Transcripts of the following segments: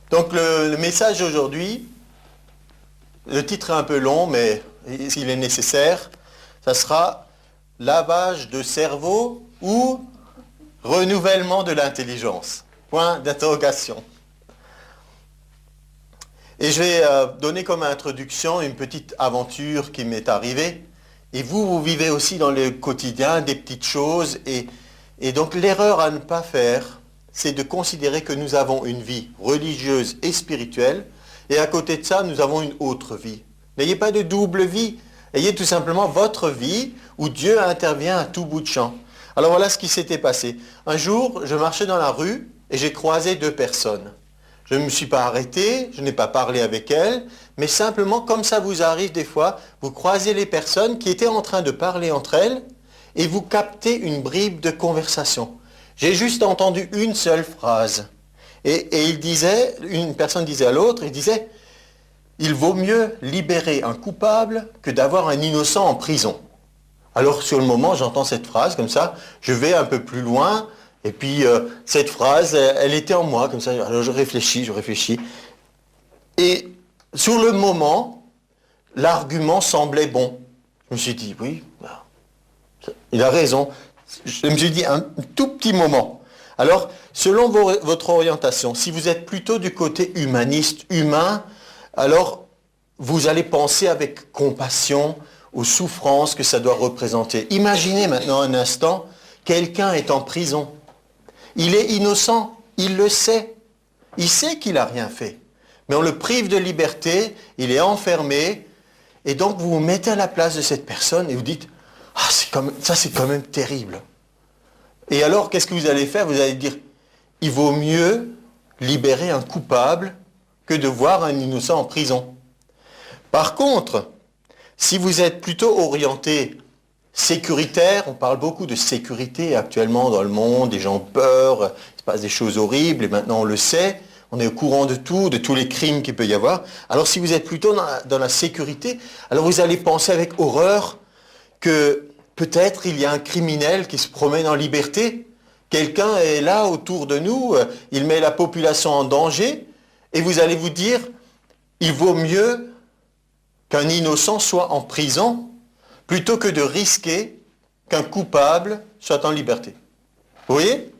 Donc le message d'aujourd'hui, le titre est un peu long, mais s'il est nécessaire, ça sera lavage de cerveau ou renouvellement de l'intelligence. Point d'interrogation. Et je vais donner comme introduction une petite aventure qui m'est arrivée. Et vous vivez aussi dans le quotidien des petites choses. Et donc l'erreur à ne pas faire, c'est de considérer que nous avons une vie religieuse et spirituelle. Et à côté de ça, nous avons une autre vie. N'ayez pas de double vie. Ayez tout simplement votre vie où Dieu intervient à tout bout de champ. Alors voilà ce qui s'était passé. Un jour, je marchais dans la rue et j'ai croisé deux personnes. Je ne me suis pas arrêté, je n'ai pas parlé avec elles, mais simplement, comme ça vous arrive des fois, vous croisez les personnes qui étaient en train de parler entre elles et vous captez une bribe de conversation. J'ai juste entendu une seule phrase. Et une personne disait à l'autre, il disait, il vaut mieux libérer un coupable que d'avoir un innocent en prison. Alors sur le moment, j'entends cette phrase comme ça, je vais un peu plus loin, et puis cette phrase, elle était en moi, comme ça, alors je réfléchis. Et sur le moment, l'argument semblait bon. Je me suis dit, oui, il a raison. Je me suis dit un tout petit moment. Alors, selon votre orientation, si vous êtes plutôt du côté humaniste, humain, alors vous allez penser avec compassion aux souffrances que ça doit représenter. Imaginez maintenant un instant, quelqu'un est en prison. Il est innocent, il le sait. Il sait qu'il n'a rien fait. Mais on le prive de liberté, il est enfermé, et donc vous vous mettez à la place de cette personne et vous dites « Ah, c'est quand même terrible ». Et alors, qu'est-ce que vous allez faire? Vous allez dire « Il vaut mieux libérer un coupable que de voir un innocent en prison ». Par contre, si vous êtes plutôt orienté sécuritaire, on parle beaucoup de sécurité actuellement dans le monde, des gens ont peur, il se passe des choses horribles, et maintenant on le sait, on est au courant de tout, de tous les crimes qu'il peut y avoir. Alors si vous êtes plutôt dans la sécurité, alors vous allez penser avec horreur que peut-être il y a un criminel qui se promène en liberté, quelqu'un est là autour de nous, il met la population en danger, et vous allez vous dire, il vaut mieux qu'un innocent soit en prison plutôt que de risquer qu'un coupable soit en liberté. Vous voyez?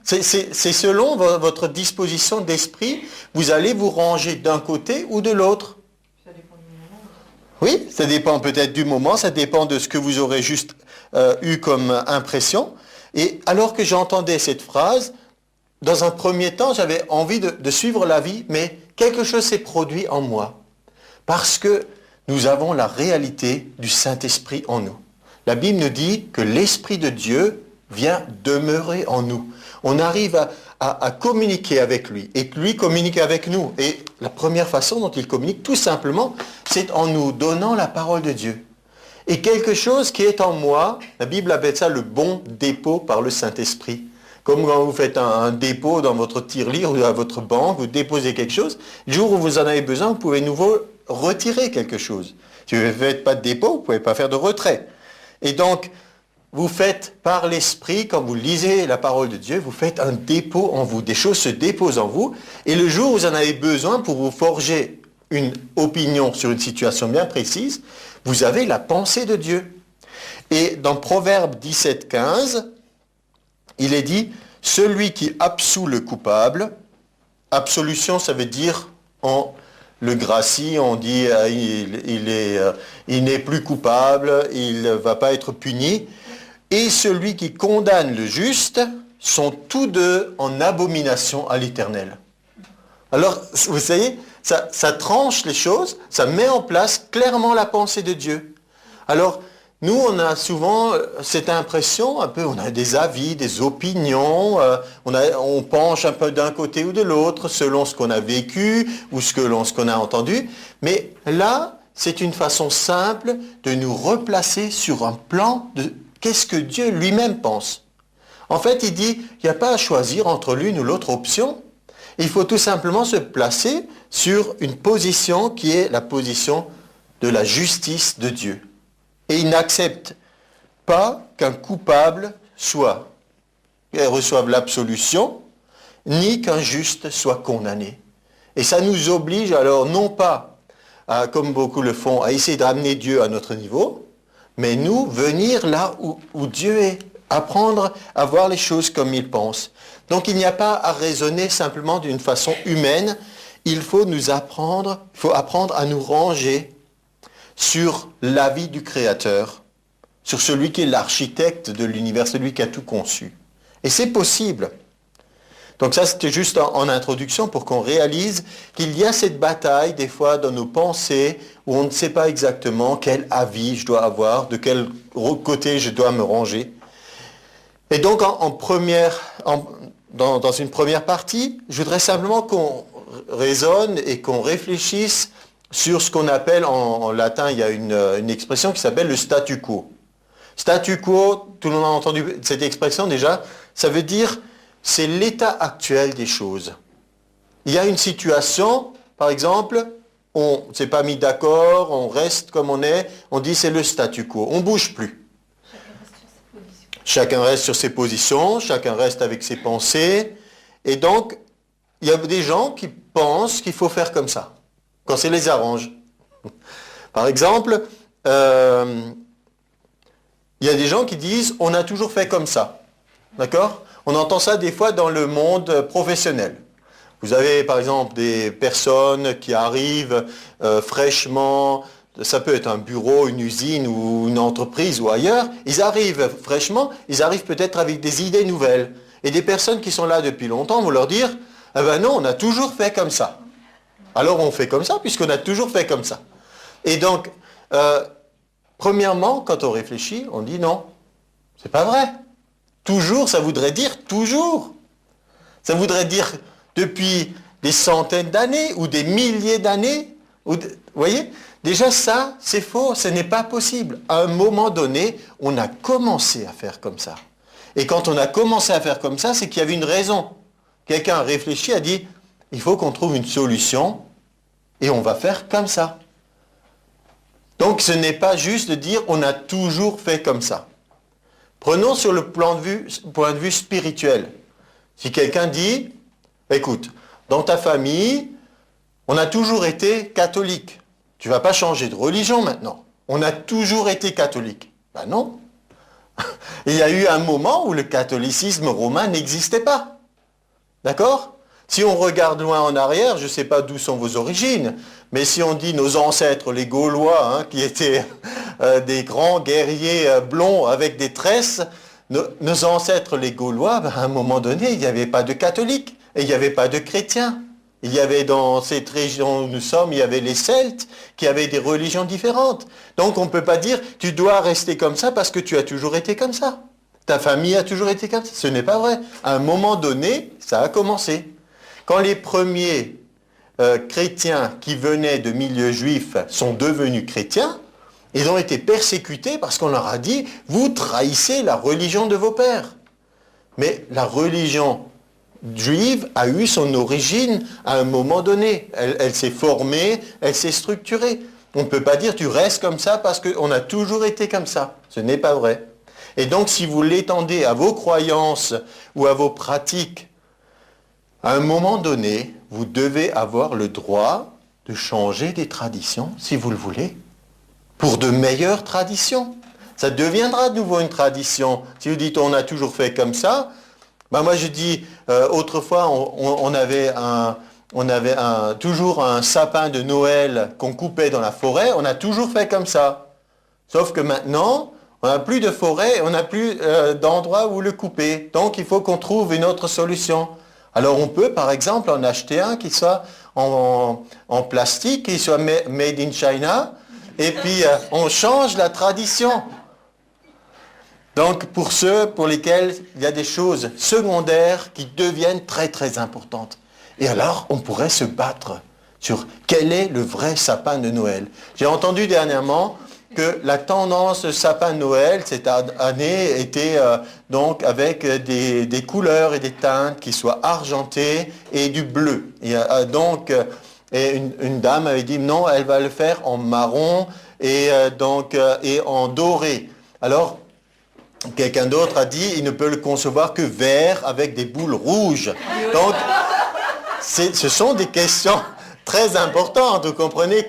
C'est selon votre disposition d'esprit, vous allez vous ranger d'un côté ou de l'autre. Ça dépend du moment. Oui, ça dépend peut-être du moment, ça dépend de ce que vous aurez juste eu comme impression. Et alors que j'entendais cette phrase, dans un premier temps, j'avais envie de suivre la vie, mais quelque chose s'est produit en moi. Parce que nous avons la réalité du Saint-Esprit en nous. La Bible nous dit que l'Esprit de Dieu vient demeurer en nous. On arrive à communiquer avec lui et lui communique avec nous. Et la première façon dont il communique, tout simplement, c'est en nous donnant la parole de Dieu. Et quelque chose qui est en moi, la Bible appelle ça le bon dépôt par le Saint-Esprit. Comme quand vous faites un dépôt dans votre tirelire ou à votre banque, vous déposez quelque chose, le jour où vous en avez besoin, vous pouvez nouveau retirer quelque chose. Si vous ne faites pas de dépôt, vous ne pouvez pas faire de retrait. Et donc, vous faites par l'Esprit, quand vous lisez la parole de Dieu, vous faites un dépôt en vous. Des choses se déposent en vous. Et le jour où vous en avez besoin pour vous forger une opinion sur une situation bien précise, vous avez la pensée de Dieu. Et dans Proverbe 17,15, il est dit, celui qui absout le coupable, absolution, ça veut dire le gracie, on dit il n'est plus coupable, il ne va pas être puni. Et celui qui condamne le juste sont tous deux en abomination à l'Éternel. Alors, vous savez, ça tranche les choses, ça met en place clairement la pensée de Dieu. Alors, nous, on a souvent cette impression, un peu, on a des avis, des opinions, on penche un peu d'un côté ou de l'autre, selon ce qu'on a vécu ou selon ce qu'on a entendu. Mais là, c'est une façon simple de nous replacer sur un plan de qu'est-ce que Dieu lui-même pense. En fait, il dit, il n'y a pas à choisir entre l'une ou l'autre option. Il faut tout simplement se placer sur une position qui est la position de la justice de Dieu. Et il n'accepte pas qu'un coupable reçoive l'absolution, ni qu'un juste soit condamné. Et ça nous oblige alors non pas, comme beaucoup le font, à essayer de ramener Dieu à notre niveau, mais nous venir là où Dieu est, apprendre à voir les choses comme il pense. Donc il n'y a pas à raisonner simplement d'une façon humaine, il faut apprendre à nous ranger sur l'avis du Créateur, sur celui qui est l'architecte de l'univers, celui qui a tout conçu. Et c'est possible. Donc ça, c'était juste en introduction pour qu'on réalise qu'il y a cette bataille, des fois, dans nos pensées, où on ne sait pas exactement quel avis je dois avoir, de quel côté je dois me ranger. Et donc, dans une première partie, je voudrais simplement qu'on raisonne et qu'on réfléchisse sur ce qu'on appelle, en latin, il y a une expression qui s'appelle le statu quo. Statu quo, tout le monde a entendu cette expression déjà, ça veut dire c'est l'état actuel des choses. Il y a une situation, par exemple, on ne s'est pas mis d'accord, on reste comme on est, on dit c'est le statu quo, on ne bouge plus. Chacun reste sur ses positions, chacun reste avec ses pensées, et donc il y a des gens qui pensent qu'il faut faire comme ça, quand ça les arrange. Par exemple, il y a des gens qui disent on a toujours fait comme ça, d'accord ? On entend ça des fois dans le monde professionnel. Vous avez par exemple des personnes qui arrivent fraîchement, ça peut être un bureau, une usine ou une entreprise ou ailleurs, ils arrivent fraîchement, ils arrivent peut-être avec des idées nouvelles. Et des personnes qui sont là depuis longtemps vont leur dire « Ah ben non, on a toujours fait comme ça. » Alors on fait comme ça puisqu'on a toujours fait comme ça. Et donc, premièrement, quand on réfléchit, on dit non, c'est pas vrai. Toujours, ça voudrait dire toujours. Ça voudrait dire depuis des centaines d'années ou des milliers d'années. Vous voyez ? Déjà ça, c'est faux, ce n'est pas possible. À un moment donné, on a commencé à faire comme ça. Et quand on a commencé à faire comme ça, c'est qu'il y avait une raison. Quelqu'un a réfléchi, a dit, il faut qu'on trouve une solution et on va faire comme ça. Donc ce n'est pas juste de dire, on a toujours fait comme ça. Prenons sur le point de vue spirituel. Si quelqu'un dit, écoute, dans ta famille, on a toujours été catholique. Tu ne vas pas changer de religion maintenant. On a toujours été catholique. Ben non. Il y a eu un moment où le catholicisme romain n'existait pas. D'accord ? Si on regarde loin en arrière, je ne sais pas d'où sont vos origines, mais si on dit nos ancêtres, les Gaulois, qui étaient des grands guerriers blonds avec des tresses, nos ancêtres, les Gaulois, à un moment donné, il n'y avait pas de catholiques et il n'y avait pas de chrétiens. Il y avait dans cette région où nous sommes, il y avait les Celtes qui avaient des religions différentes. Donc on ne peut pas dire tu dois rester comme ça parce que tu as toujours été comme ça. Ta famille a toujours été comme ça. Ce n'est pas vrai. À un moment donné, ça a commencé. Quand les premiers chrétiens qui venaient de milieux juifs sont devenus chrétiens, ils ont été persécutés parce qu'on leur a dit « Vous trahissez la religion de vos pères ». Mais la religion juive a eu son origine à un moment donné. Elle s'est formée, elle s'est structurée. On ne peut pas dire « Tu restes comme ça parce qu'on a toujours été comme ça ». Ce n'est pas vrai. Et donc si vous l'étendez à vos croyances ou à vos pratiques, à un moment donné, vous devez avoir le droit de changer des traditions, si vous le voulez, pour de meilleures traditions. Ça deviendra de nouveau une tradition. Si vous dites on a toujours fait comme ça, ben moi je dis, autrefois on avait toujours un sapin de Noël qu'on coupait dans la forêt, on a toujours fait comme ça. Sauf que maintenant, on n'a plus de forêt, on n'a plus d'endroit où le couper. Donc il faut qu'on trouve une autre solution. Alors on peut par exemple en acheter un qui soit en plastique, qui soit made in China, et puis on change la tradition. Donc pour ceux pour lesquels il y a des choses secondaires qui deviennent très très importantes. Et alors on pourrait se battre sur quel est le vrai sapin de Noël. J'ai entendu dernièrement que la tendance sapin de Noël cette année était donc avec des couleurs et des teintes qui soient argentées et du bleu. Et donc une dame avait dit non, elle va le faire en marron et en doré. Alors quelqu'un d'autre a dit il ne peut le concevoir que vert avec des boules rouges. Donc Ce sont des questions très importantes, vous comprenez,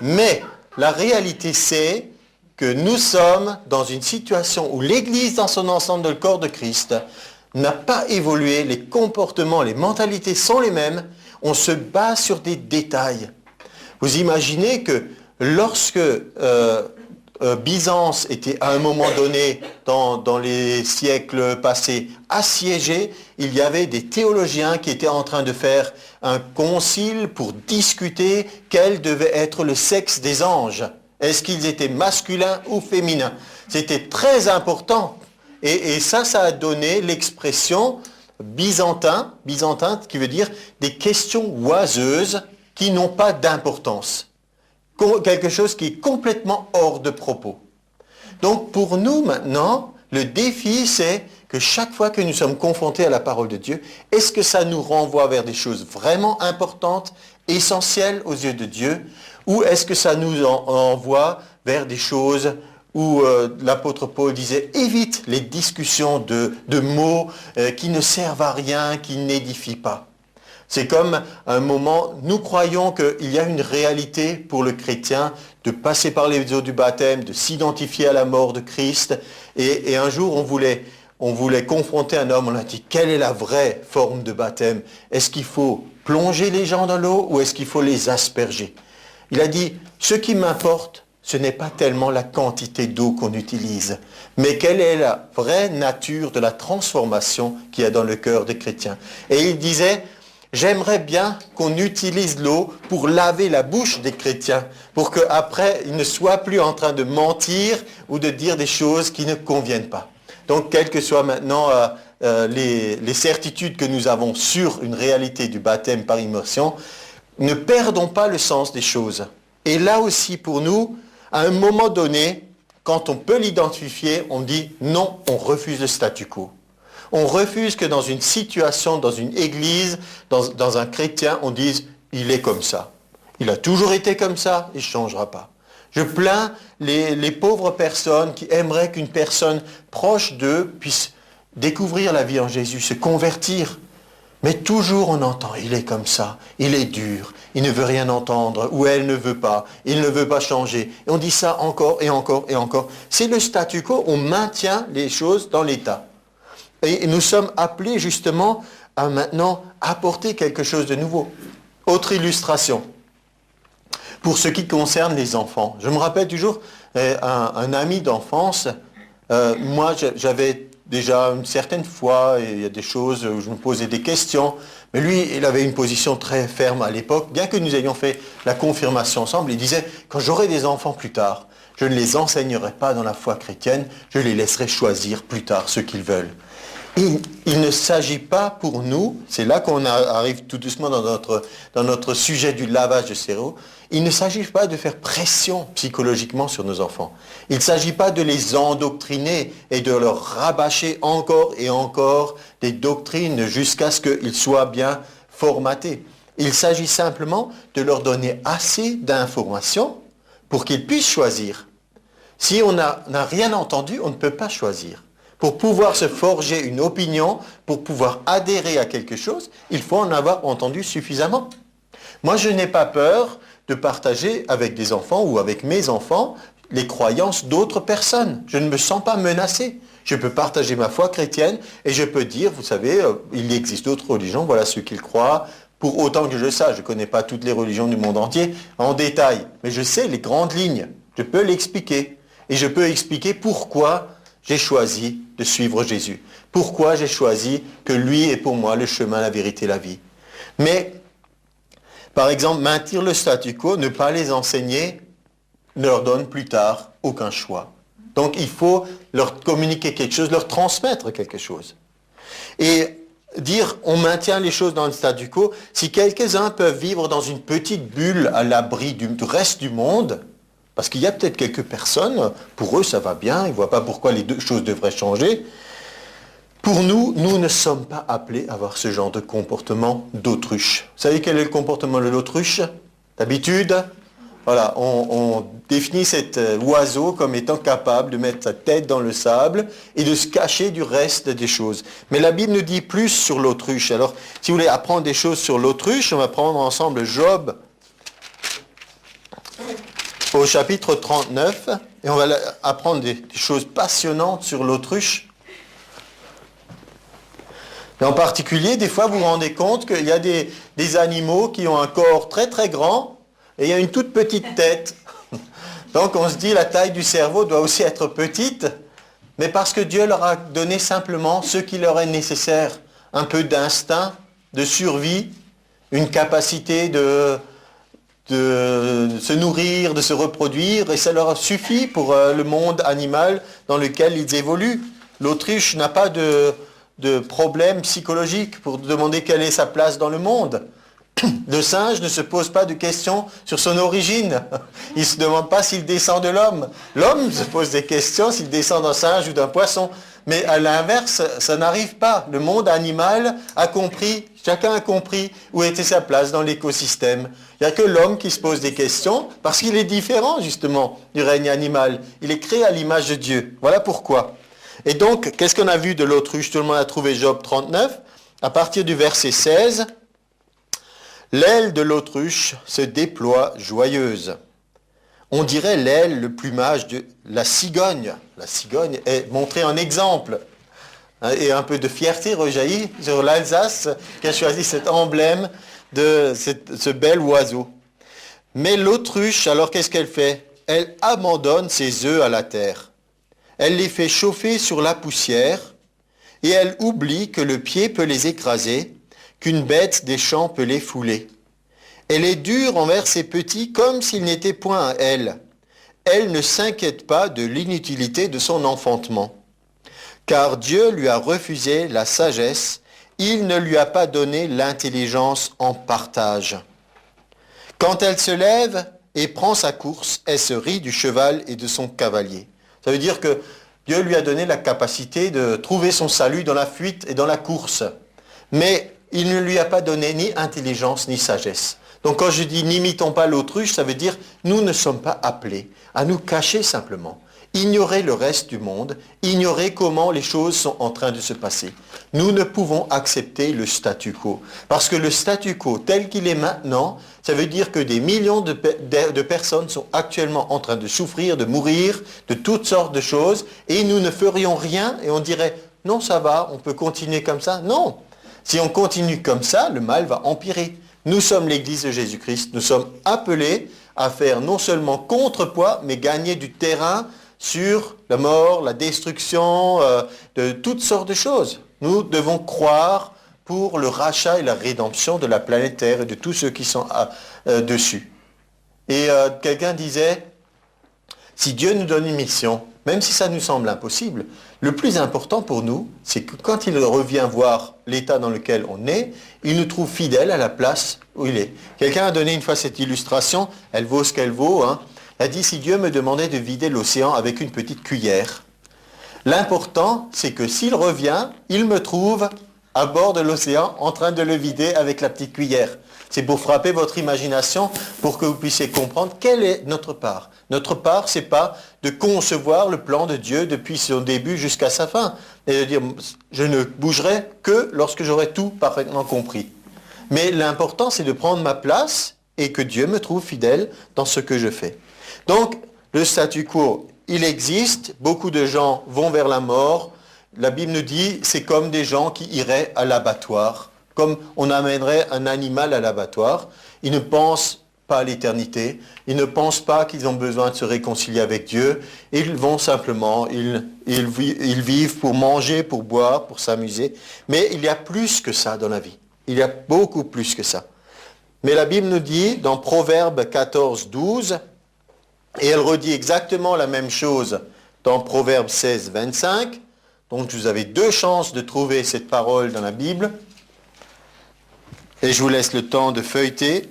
mais la réalité, c'est que nous sommes dans une situation où l'Église, dans son ensemble, le corps de Christ, n'a pas évolué, les comportements, les mentalités sont les mêmes, on se base sur des détails. Vous imaginez que lorsque Byzance était à un moment donné, dans les siècles passés, assiégé, il y avait des théologiens qui étaient en train de faire un concile pour discuter quel devait être le sexe des anges. Est-ce qu'ils étaient masculins ou féminins? C'était très important. Et ça a donné l'expression byzantin, qui veut dire des questions oiseuses qui n'ont pas d'importance. Quelque chose qui est complètement hors de propos. Donc pour nous maintenant, le défi c'est que chaque fois que nous sommes confrontés à la parole de Dieu, est-ce que ça nous renvoie vers des choses vraiment importantes, essentielles aux yeux de Dieu, ou est-ce que ça nous envoie vers des choses où l'apôtre Paul disait « évite les discussions de mots qui ne servent à rien, qui n'édifient pas ». C'est comme un moment, nous croyons qu'il y a une réalité pour le chrétien de passer par les eaux du baptême, de s'identifier à la mort de Christ. Et un jour, on voulait confronter un homme, on a dit, quelle est la vraie forme de baptême? Est-ce qu'il faut plonger les gens dans l'eau ou est-ce qu'il faut les asperger? Il a dit, ce qui m'importe, ce n'est pas tellement la quantité d'eau qu'on utilise, mais quelle est la vraie nature de la transformation qu'il y a dans le cœur des chrétiens. Et il disait, j'aimerais bien qu'on utilise l'eau pour laver la bouche des chrétiens, pour qu'après, ils ne soient plus en train de mentir ou de dire des choses qui ne conviennent pas. Donc, quelles que soient maintenant les certitudes que nous avons sur une réalité du baptême par immersion, ne perdons pas le sens des choses. Et là aussi, pour nous, à un moment donné, quand on peut l'identifier, on dit non, on refuse le statu quo. On refuse que dans une situation, dans une église, dans un chrétien, on dise « il est comme ça ». Il a toujours été comme ça, il ne changera pas. Je plains les pauvres personnes qui aimeraient qu'une personne proche d'eux puisse découvrir la vie en Jésus, se convertir. Mais toujours on entend « il est comme ça, il est dur, il ne veut rien entendre, ou elle ne veut pas, il ne veut pas changer ». Et on dit ça encore et encore et encore. C'est le statu quo, on maintient les choses dans l'état. Et nous sommes appelés justement à maintenant apporter quelque chose de nouveau. Autre illustration, pour ce qui concerne les enfants. Je me rappelle toujours un ami d'enfance, moi j'avais déjà une certaine foi, et il y a des choses où je me posais des questions, mais lui il avait une position très ferme à l'époque, bien que nous ayons fait la confirmation ensemble, il disait « quand j'aurai des enfants plus tard, je ne les enseignerai pas dans la foi chrétienne, je les laisserai choisir plus tard ce qu'ils veulent ». Il ne s'agit pas pour nous, c'est là qu'on arrive tout doucement dans notre sujet du lavage de cerveau, il ne s'agit pas de faire pression psychologiquement sur nos enfants. Il ne s'agit pas de les endoctriner et de leur rabâcher encore et encore des doctrines jusqu'à ce qu'ils soient bien formatés. Il s'agit simplement de leur donner assez d'informations pour qu'ils puissent choisir. Si on n'a rien entendu, on ne peut pas choisir. Pour pouvoir se forger une opinion, pour pouvoir adhérer à quelque chose, il faut en avoir entendu suffisamment. Moi, je n'ai pas peur de partager avec des enfants ou avec mes enfants les croyances d'autres personnes. Je ne me sens pas menacé. Je peux partager ma foi chrétienne et je peux dire, vous savez, il existe d'autres religions, voilà ceux qu'ils croient. Pour autant que je sache, je ne connais pas toutes les religions du monde entier en détail, mais je sais les grandes lignes. Je peux l'expliquer. Et je peux expliquer pourquoi j'ai choisi de suivre Jésus. Pourquoi j'ai choisi que lui est pour moi le chemin, la vérité, la vie. Mais, par exemple, maintenir le statu quo, ne pas les enseigner, ne leur donne plus tard aucun choix. Donc il faut leur communiquer quelque chose, leur transmettre quelque chose. Et dire on maintient les choses dans le statu quo, si quelques-uns peuvent vivre dans une petite bulle à l'abri du reste du monde, parce qu'il y a peut-être quelques personnes, pour eux ça va bien, ils ne voient pas pourquoi les deux choses devraient changer. Pour nous, nous ne sommes pas appelés à avoir ce genre de comportement d'autruche. Vous savez quel est le comportement de l'autruche? D'habitude, Voilà, on définit cet oiseau comme étant capable de mettre sa tête dans le sable et de se cacher du reste des choses. Mais la Bible nous dit plus sur l'autruche. Alors, si vous voulez apprendre des choses sur l'autruche, on va prendre ensemble Job au chapitre 39 et on va apprendre des choses passionnantes sur l'autruche. Et en particulier, des fois, vous vous rendez compte qu'il y a des animaux qui ont un corps très très grand et il y a une toute petite tête. Donc on se dit la taille du cerveau doit aussi être petite, mais parce que Dieu leur a donné simplement ce qui leur est nécessaire. Un peu d'instinct, de survie, une capacité de se nourrir, de se reproduire, et ça leur suffit pour le monde animal dans lequel ils évoluent. L'autruche n'a pas de problème psychologique pour demander quelle est sa place dans le monde. Le singe ne se pose pas de questions sur son origine. Il ne se demande pas s'il descend de l'homme. L'homme se pose des questions s'il descend d'un singe ou d'un poisson. Mais à l'inverse, ça n'arrive pas. Le monde animal a compris, chacun a compris où était sa place dans l'écosystème. Il n'y a que l'homme qui se pose des questions parce qu'il est différent justement du règne animal. Il est créé à l'image de Dieu. Voilà pourquoi. Et donc, qu'est-ce qu'on a vu de l'autruche? Tout le monde a trouvé Job 39. À partir du verset 16... L'aile de l'autruche se déploie joyeuse. On dirait l'aile, le plumage de la cigogne. La cigogne est montrée en exemple. Et un peu de fierté rejaillit sur l'Alsace qui a choisi cet emblème de ce bel oiseau. Mais l'autruche, alors qu'est-ce qu'elle fait? Elle abandonne ses œufs à la terre. Elle les fait chauffer sur la poussière et elle oublie que le pied peut les écraser, qu'une bête des champs peut les fouler. Elle est dure envers ses petits comme s'ils n'étaient point à elle. Elle ne s'inquiète pas de l'inutilité de son enfantement. Car Dieu lui a refusé la sagesse, il ne lui a pas donné l'intelligence en partage. Quand elle se lève et prend sa course, elle se rit du cheval et de son cavalier. Ça veut dire que Dieu lui a donné la capacité de trouver son salut dans la fuite et dans la course. Mais il ne lui a pas donné ni intelligence ni sagesse. Donc quand je dis n'imitons pas l'autruche, ça veut dire nous ne sommes pas appelés à nous cacher simplement, ignorer le reste du monde, ignorer comment les choses sont en train de se passer. Nous ne pouvons accepter le statu quo. Parce que le statu quo tel qu'il est maintenant, ça veut dire que des millions de personnes sont actuellement en train de souffrir, de mourir, de toutes sortes de choses, et nous ne ferions rien et on dirait non ça va, on peut continuer comme ça. Non. Si on continue comme ça, le mal va empirer. Nous sommes l'Église de Jésus-Christ. Nous sommes appelés à faire non seulement contrepoids, mais gagner du terrain sur la mort, la destruction, de toutes sortes de choses. Nous devons croire pour le rachat et la rédemption de la planète Terre et de tous ceux qui sont dessus. Et quelqu'un disait, si Dieu nous donne une mission, même si ça nous semble impossible, le plus important pour nous, c'est que quand il revient voir l'état dans lequel on est, il nous trouve fidèles à la place où il est. Quelqu'un a donné une fois cette illustration, elle vaut ce qu'elle vaut. Elle a dit, si Dieu me demandait de vider l'océan avec une petite cuillère, l'important, c'est que s'il revient, il me trouve à bord de l'océan en train de le vider avec la petite cuillère. C'est pour frapper votre imagination, pour que vous puissiez comprendre quelle est notre part. Notre part, c'est pas de concevoir le plan de Dieu depuis son début jusqu'à sa fin. Et de dire, je ne bougerai que lorsque j'aurai tout parfaitement compris. Mais l'important, c'est de prendre ma place et que Dieu me trouve fidèle dans ce que je fais. Donc, le statu quo, il existe. Beaucoup de gens vont vers la mort. La Bible nous dit, c'est comme des gens qui iraient à l'abattoir. Comme on amènerait un animal à l'abattoir. Ils ne pensent pas à l'éternité. Ils ne pensent pas qu'ils ont besoin de se réconcilier avec Dieu. Ils vont simplement, ils vivent pour manger, pour boire, pour s'amuser. Mais il y a plus que ça dans la vie. Il y a beaucoup plus que ça. Mais la Bible nous dit, dans Proverbe 14, 12, et elle redit exactement la même chose dans Proverbe 16, 25. Donc vous avez deux chances de trouver cette parole dans la Bible. Et je vous laisse le temps de feuilleter.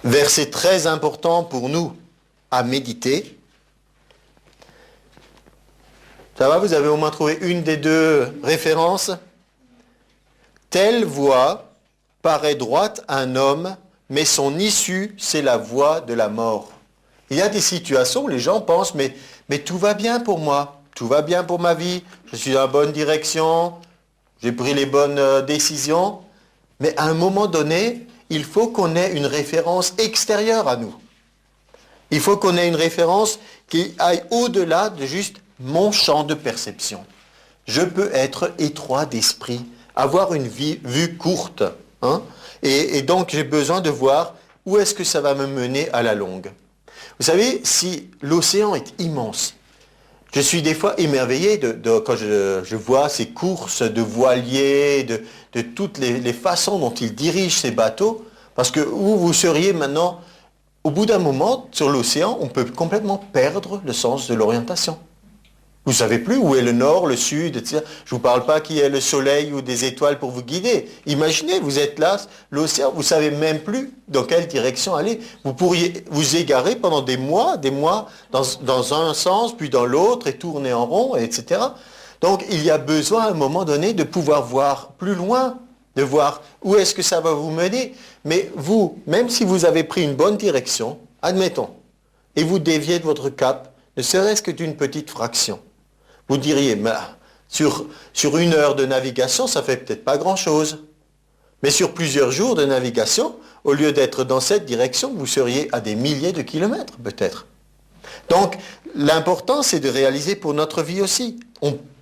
Verset très important pour nous à méditer. Ça va, vous avez au moins trouvé une des deux références. Telle voix paraît droite à un homme, mais son issue, c'est la voie de la mort. Il y a des situations où les gens pensent, mais tout va bien pour moi, tout va bien pour ma vie, je suis dans la bonne direction, j'ai pris les bonnes décisions. Mais à un moment donné, il faut qu'on ait une référence extérieure à nous. Il faut qu'on ait une référence qui aille au-delà de juste mon champ de perception. Je peux être étroit d'esprit, avoir une vue courte. Hein, et donc j'ai besoin de voir où est-ce que ça va me mener à la longue. Vous savez, si l'océan est immense, je suis des fois émerveillé quand je vois ces courses de voiliers, de toutes les façons dont ils dirigent ces bateaux, parce que où vous seriez maintenant, au bout d'un moment, sur l'océan, on peut complètement perdre le sens de l'orientation. Vous ne savez plus où est le nord, le sud, etc. Je ne vous parle pas qu'il y ait le soleil ou des étoiles pour vous guider. Imaginez, vous êtes là, l'océan, vous ne savez même plus dans quelle direction aller. Vous pourriez vous égarer pendant des mois dans un sens, puis dans l'autre, et tourner en rond, etc. Donc il y a besoin à un moment donné de pouvoir voir plus loin, de voir où est-ce que ça va vous mener. Mais vous, même si vous avez pris une bonne direction, admettons, et vous déviez de votre cap, ne serait-ce que d'une petite fraction. Vous diriez, mais sur 1 heure de navigation, ça fait peut-être pas grand-chose. Mais sur plusieurs jours de navigation, au lieu d'être dans cette direction, vous seriez à des milliers de kilomètres peut-être. Donc, l'important, c'est de réaliser pour notre vie aussi.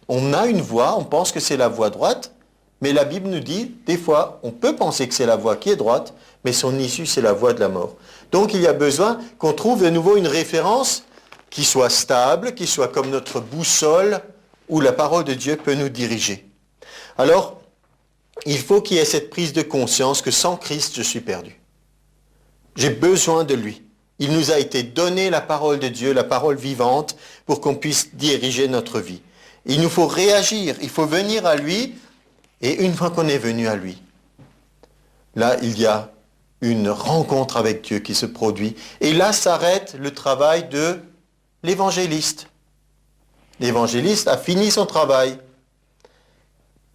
On a une voie, on pense que c'est la voie droite, mais la Bible nous dit, des fois, on peut penser que c'est la voie qui est droite, mais son issue, c'est la voie de la mort. Donc, il y a besoin qu'on trouve de nouveau une référence qui soit stable, qui soit comme notre boussole, où la parole de Dieu peut nous diriger. Alors, il faut qu'il y ait cette prise de conscience que sans Christ, je suis perdu. J'ai besoin de lui. Il nous a été donné la parole de Dieu, la parole vivante, pour qu'on puisse diriger notre vie. Il nous faut réagir, il faut venir à lui, et une fois qu'on est venu à lui, là, il y a une rencontre avec Dieu qui se produit. Et là s'arrête le travail de l'évangéliste. L'évangéliste a fini son travail.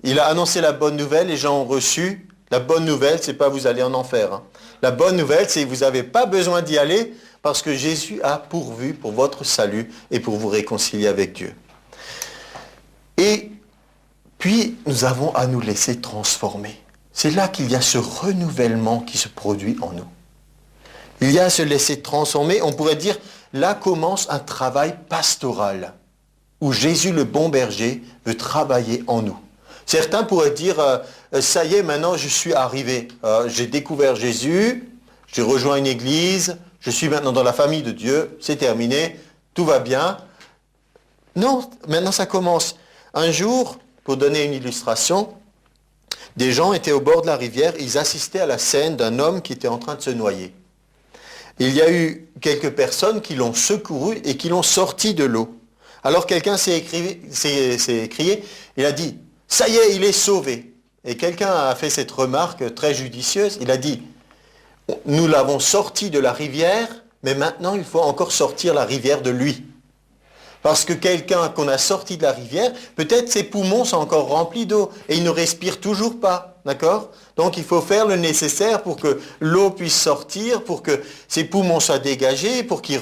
Il a annoncé la bonne nouvelle, les gens ont reçu. La bonne nouvelle, c'est pas vous allez en enfer. Hein. La bonne nouvelle, c'est que vous n'avez pas besoin d'y aller parce que Jésus a pourvu pour votre salut et pour vous réconcilier avec Dieu. Et puis, nous avons à nous laisser transformer. C'est là qu'il y a ce renouvellement qui se produit en nous. Il y a à se laisser transformer, on pourrait dire, là commence un travail pastoral, où Jésus le bon berger veut travailler en nous. Certains pourraient dire, ça y est, maintenant je suis arrivé, j'ai découvert Jésus, j'ai rejoint une église, je suis maintenant dans la famille de Dieu, c'est terminé, tout va bien. Non, maintenant ça commence. Un jour, pour donner une illustration, des gens étaient au bord de la rivière, ils assistaient à la scène d'un homme qui était en train de se noyer. Il y a eu quelques personnes qui l'ont secouru et qui l'ont sorti de l'eau. Alors quelqu'un s'est écrié, il a dit, ça y est, il est sauvé. Et quelqu'un a fait cette remarque très judicieuse, il a dit, nous l'avons sorti de la rivière, mais maintenant il faut encore sortir la rivière de lui. Parce que quelqu'un qu'on a sorti de la rivière, peut-être ses poumons sont encore remplis d'eau et il ne respire toujours pas, d'accord? Donc il faut faire le nécessaire pour que l'eau puisse sortir, pour que ses poumons soient dégagés, pour qu'il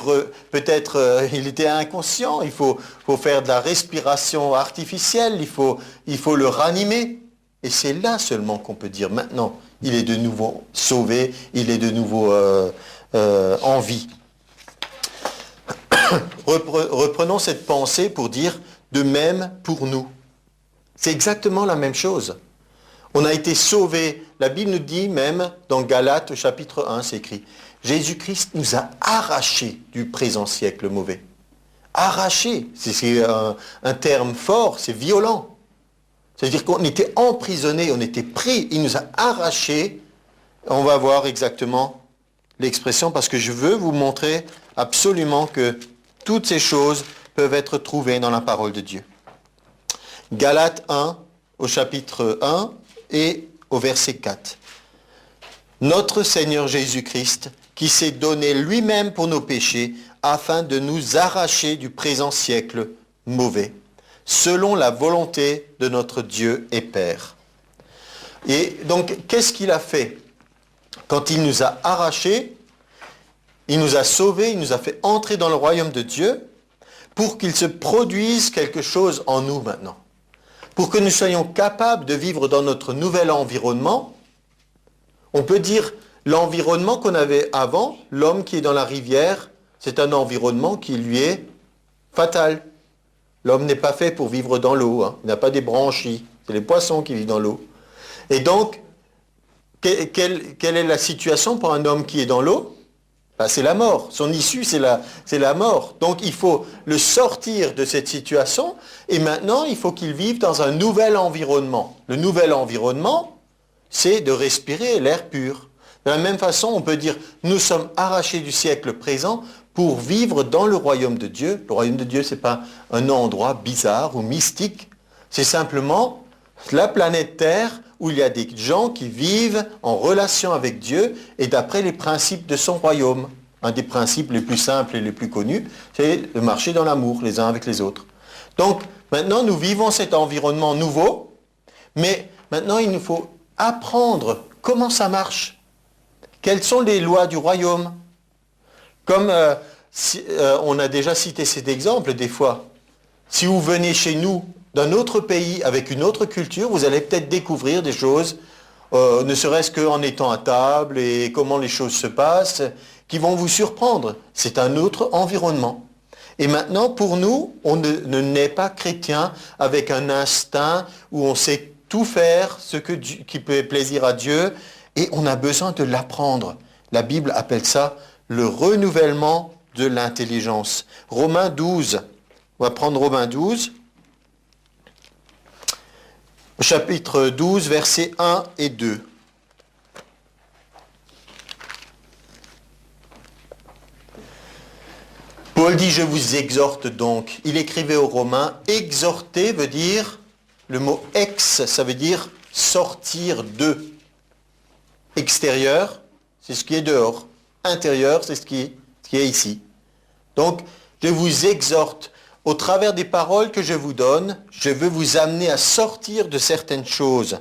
peut-être il était inconscient, il faut faire de la respiration artificielle, il faut le ranimer. Et c'est là seulement qu'on peut dire maintenant, il est de nouveau sauvé, il est de nouveau en vie. Reprenons cette pensée pour dire de même pour nous. C'est exactement la même chose. On a été sauvés. La Bible nous dit même dans Galates chapitre 1, c'est écrit, Jésus-Christ nous a arrachés du présent siècle mauvais. Arrachés, c'est un terme fort, c'est violent. C'est-à-dire qu'on était emprisonnés, on était pris, il nous a arrachés. On va voir exactement l'expression parce que je veux vous montrer absolument que toutes ces choses peuvent être trouvées dans la parole de Dieu. Galates 1, au chapitre 1 et au verset 4. Notre Seigneur Jésus-Christ, qui s'est donné lui-même pour nos péchés, afin de nous arracher du présent siècle mauvais, selon la volonté de notre Dieu et Père. Et donc, qu'est-ce qu'il a fait? Quand il nous a arrachés, il nous a sauvés, il nous a fait entrer dans le royaume de Dieu pour qu'il se produise quelque chose en nous maintenant. Pour que nous soyons capables de vivre dans notre nouvel environnement. On peut dire l'environnement qu'on avait avant, l'homme qui est dans la rivière, c'est un environnement qui lui est fatal. L'homme n'est pas fait pour vivre dans l'eau, hein. Il n'a pas des branchies, c'est les poissons qui vivent dans l'eau. Et donc, quelle est la situation pour un homme qui est dans l'eau? Ben, c'est la mort. Son issue, c'est la mort. Donc, il faut le sortir de cette situation et maintenant, il faut qu'il vive dans un nouvel environnement. Le nouvel environnement, c'est de respirer l'air pur. De la même façon, on peut dire, nous sommes arrachés du siècle présent pour vivre dans le royaume de Dieu. Le royaume de Dieu, ce n'est pas un endroit bizarre ou mystique. C'est simplement la planète Terre où il y a des gens qui vivent en relation avec Dieu et d'après les principes de son royaume. Un des principes les plus simples et les plus connus, c'est de marcher dans l'amour les uns avec les autres. Donc, maintenant, nous vivons cet environnement nouveau, mais maintenant, il nous faut apprendre comment ça marche. Quelles sont les lois du royaume? Comme on a déjà cité cet exemple des fois. Si vous venez chez nous d'un autre pays avec une autre culture, vous allez peut-être découvrir des choses, ne serait-ce qu'en étant à table et comment les choses se passent, qui vont vous surprendre. C'est un autre environnement. Et maintenant, pour nous, on ne naît pas chrétien avec un instinct où on sait tout faire, qui peut plaisir à Dieu, et on a besoin de l'apprendre. La Bible appelle ça le renouvellement de l'intelligence. Romains 12, on va prendre Romains 12, chapitre 12, versets 1 et 2. Paul dit, je vous exhorte donc. Il écrivait aux Romains, exhorter veut dire, le mot ex, ça veut dire sortir de. Extérieur, c'est ce qui est dehors. Intérieur, c'est ce qui est ici. Donc, je vous exhorte, au travers des paroles que je vous donne, je veux vous amener à sortir de certaines choses.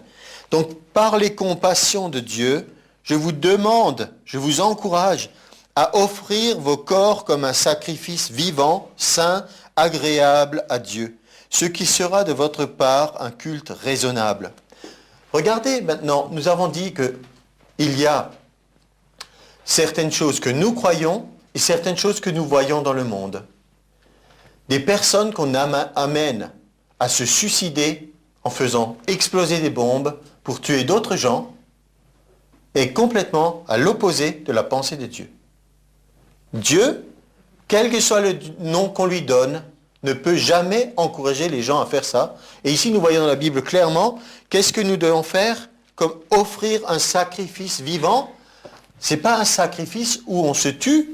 Donc, par les compassions de Dieu, je vous demande, je vous encourage à offrir vos corps comme un sacrifice vivant, saint, agréable à Dieu, ce qui sera de votre part un culte raisonnable. Regardez maintenant, nous avons dit qu'il y a certaines choses que nous croyons et certaines choses que nous voyons dans le monde. Des personnes qu'on amène à se suicider en faisant exploser des bombes pour tuer d'autres gens est complètement à l'opposé de la pensée de Dieu. Dieu, quel que soit le nom qu'on lui donne, ne peut jamais encourager les gens à faire ça. Et ici, nous voyons dans la Bible clairement, qu'est-ce que nous devons faire comme offrir un sacrifice vivant? Ce n'est pas un sacrifice où on se tue,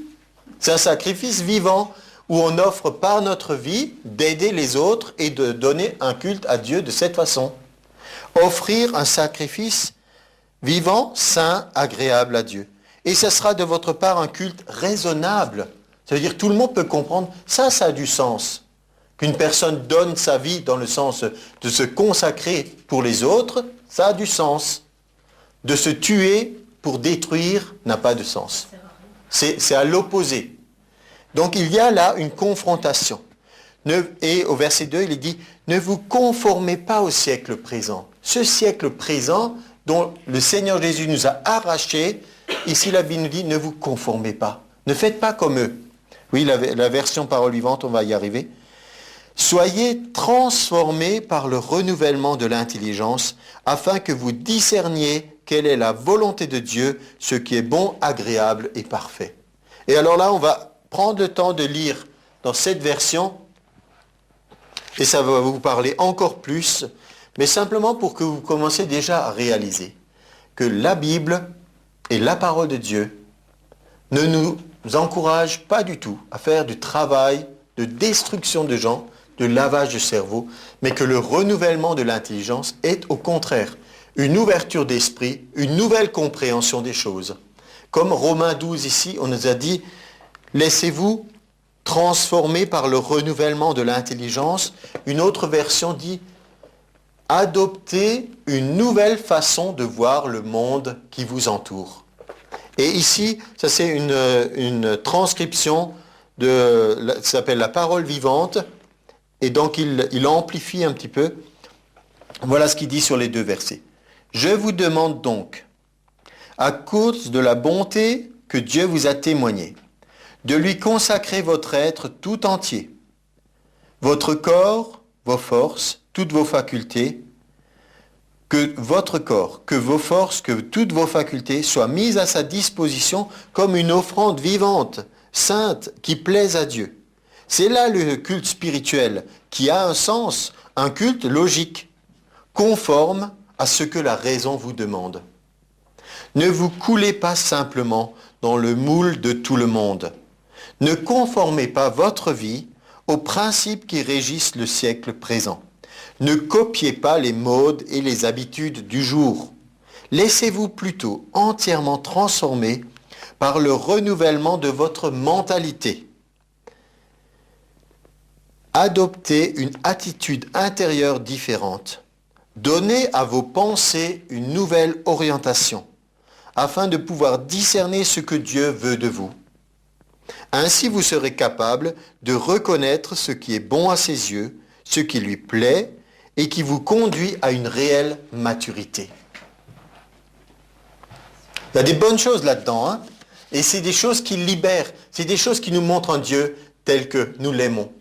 c'est un sacrifice vivant où on offre par notre vie d'aider les autres et de donner un culte à Dieu de cette façon. Offrir un sacrifice vivant, saint, agréable à Dieu. Et ce sera de votre part un culte raisonnable. Ça veut dire que tout le monde peut comprendre, ça a du sens. Qu'une personne donne sa vie dans le sens de se consacrer pour les autres, ça a du sens. De se tuer pour détruire n'a pas de sens. C'est à l'opposé. Donc il y a là une confrontation. Et au verset 2, il est dit, ne vous conformez pas au siècle présent. Ce siècle présent dont le Seigneur Jésus nous a arrachés, ici la Bible nous dit, ne vous conformez pas. Ne faites pas comme eux. Oui, la version parole vivante, on va y arriver. Soyez transformés par le renouvellement de l'intelligence, afin que vous discerniez quelle est la volonté de Dieu, ce qui est bon, agréable et parfait. Et alors là, on va prendre le temps de lire dans cette version, et ça va vous parler encore plus, mais simplement pour que vous commenciez déjà à réaliser que la Bible et la parole de Dieu ne nous encouragent pas du tout à faire du travail de destruction de gens, de lavage de cerveau, mais que le renouvellement de l'intelligence est au contraire une ouverture d'esprit, une nouvelle compréhension des choses. Comme Romains 12 ici, on nous a dit, laissez-vous transformer par le renouvellement de l'intelligence. Une autre version dit, adoptez une nouvelle façon de voir le monde qui vous entoure. Et ici, ça c'est une transcription ça s'appelle la parole vivante, et donc il amplifie un petit peu. Voilà ce qu'il dit sur les 2 versets. Je vous demande donc, à cause de la bonté que Dieu vous a témoignée, de lui consacrer votre être tout entier, votre corps, vos forces, toutes vos facultés, que votre corps, que vos forces, que toutes vos facultés soient mises à sa disposition comme une offrande vivante, sainte, qui plaise à Dieu. C'est là le culte spirituel qui a un sens, un culte logique, conforme à ce que la raison vous demande. Ne vous coulez pas simplement dans le moule de tout le monde. Ne conformez pas votre vie aux principes qui régissent le siècle présent. Ne copiez pas les modes et les habitudes du jour. Laissez-vous plutôt entièrement transformer par le renouvellement de votre mentalité. Adoptez une attitude intérieure différente. Donnez à vos pensées une nouvelle orientation, afin de pouvoir discerner ce que Dieu veut de vous. Ainsi vous serez capable de reconnaître ce qui est bon à ses yeux, ce qui lui plaît et qui vous conduit à une réelle maturité. Il y a des bonnes choses là-dedans, hein? Et c'est des choses qui libèrent, c'est des choses qui nous montrent un Dieu tel que nous l'aimons.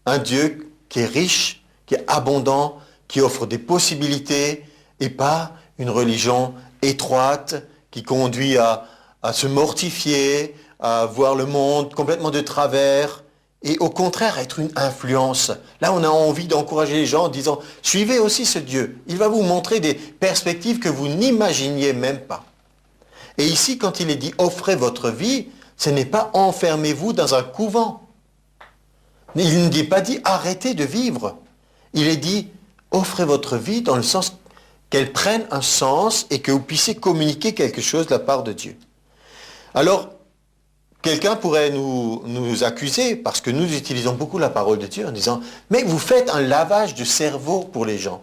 Un Dieu qui est riche, qui est abondant, qui offre des possibilités, et pas une religion étroite qui conduit à se mortifier, à voir le monde complètement de travers, et au contraire être une influence. Là, on a envie d'encourager les gens en disant « Suivez aussi ce Dieu, il va vous montrer des perspectives que vous n'imaginiez même pas. » Et ici, quand il est dit « Offrez votre vie », ce n'est pas « Enfermez-vous dans un couvent ». Il ne dit pas dit « Arrêtez de vivre ». Il est dit « Offrez votre vie » dans le sens qu'elle prenne un sens et que vous puissiez communiquer quelque chose de la part de Dieu. Alors, quelqu'un pourrait nous accuser, parce que nous utilisons beaucoup la parole de Dieu en disant « Mais vous faites un lavage de cerveau pour les gens ».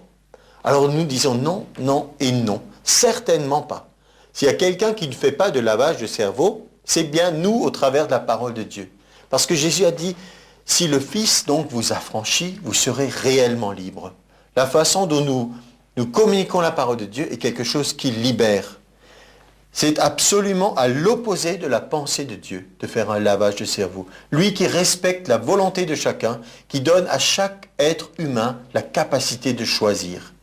Alors nous disons non, non et non. Certainement pas. S'il y a quelqu'un qui ne fait pas de lavage de cerveau, c'est bien nous au travers de la parole de Dieu. Parce que Jésus a dit « Si le Fils donc vous affranchit, vous serez réellement libre ». La façon dont nous communiquons la parole de Dieu est quelque chose qui libère. C'est absolument à l'opposé de la pensée de Dieu de faire un lavage de cerveau. Lui qui respecte la volonté de chacun, qui donne à chaque être humain la capacité de choisir.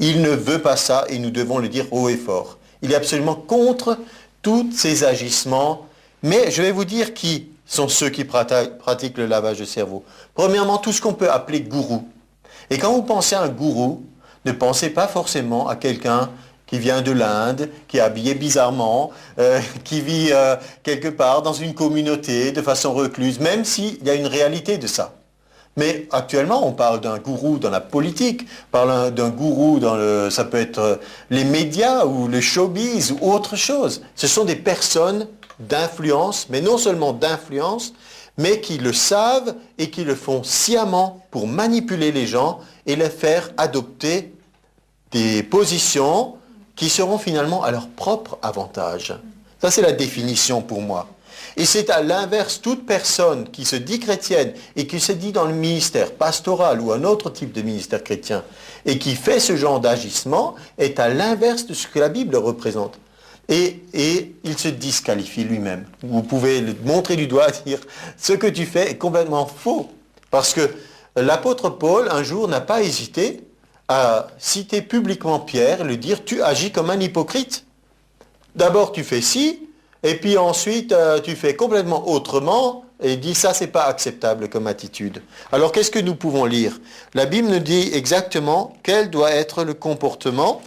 Il ne veut pas ça et nous devons le dire haut et fort. Il est absolument contre tous ces agissements. Mais je vais vous dire qui sont ceux qui pratiquent le lavage de cerveau. Premièrement, tout ce qu'on peut appeler gourou. Et quand vous pensez à un gourou, ne pensez pas forcément à quelqu'un qui vient de l'Inde, qui est habillé bizarrement, qui vit quelque part dans une communauté de façon recluse, même s'il y a une réalité de ça. Mais actuellement, on parle d'un gourou dans la politique, on parle d'un gourou ça peut être les médias ou le showbiz ou autre chose. Ce sont des personnes d'influence, mais non seulement d'influence, mais qui le savent et qui le font sciemment pour manipuler les gens et les faire adopter des positions qui seront finalement à leur propre avantage. Ça, c'est la définition pour moi. Et c'est à l'inverse, toute personne qui se dit chrétienne et qui se dit dans le ministère pastoral ou un autre type de ministère chrétien et qui fait ce genre d'agissement est à l'inverse de ce que la Bible représente. Et il se disqualifie lui-même. Vous pouvez le montrer du doigt et dire « ce que tu fais est complètement faux ». Parce que l'apôtre Paul, un jour, n'a pas hésité à citer publiquement Pierre, lui dire « tu agis comme un hypocrite. D'abord tu fais ci, et puis ensuite tu fais complètement autrement, et il dit ça c'est pas acceptable comme attitude. » Alors qu'est-ce que nous pouvons lire? La Bible nous dit exactement quel doit être le comportement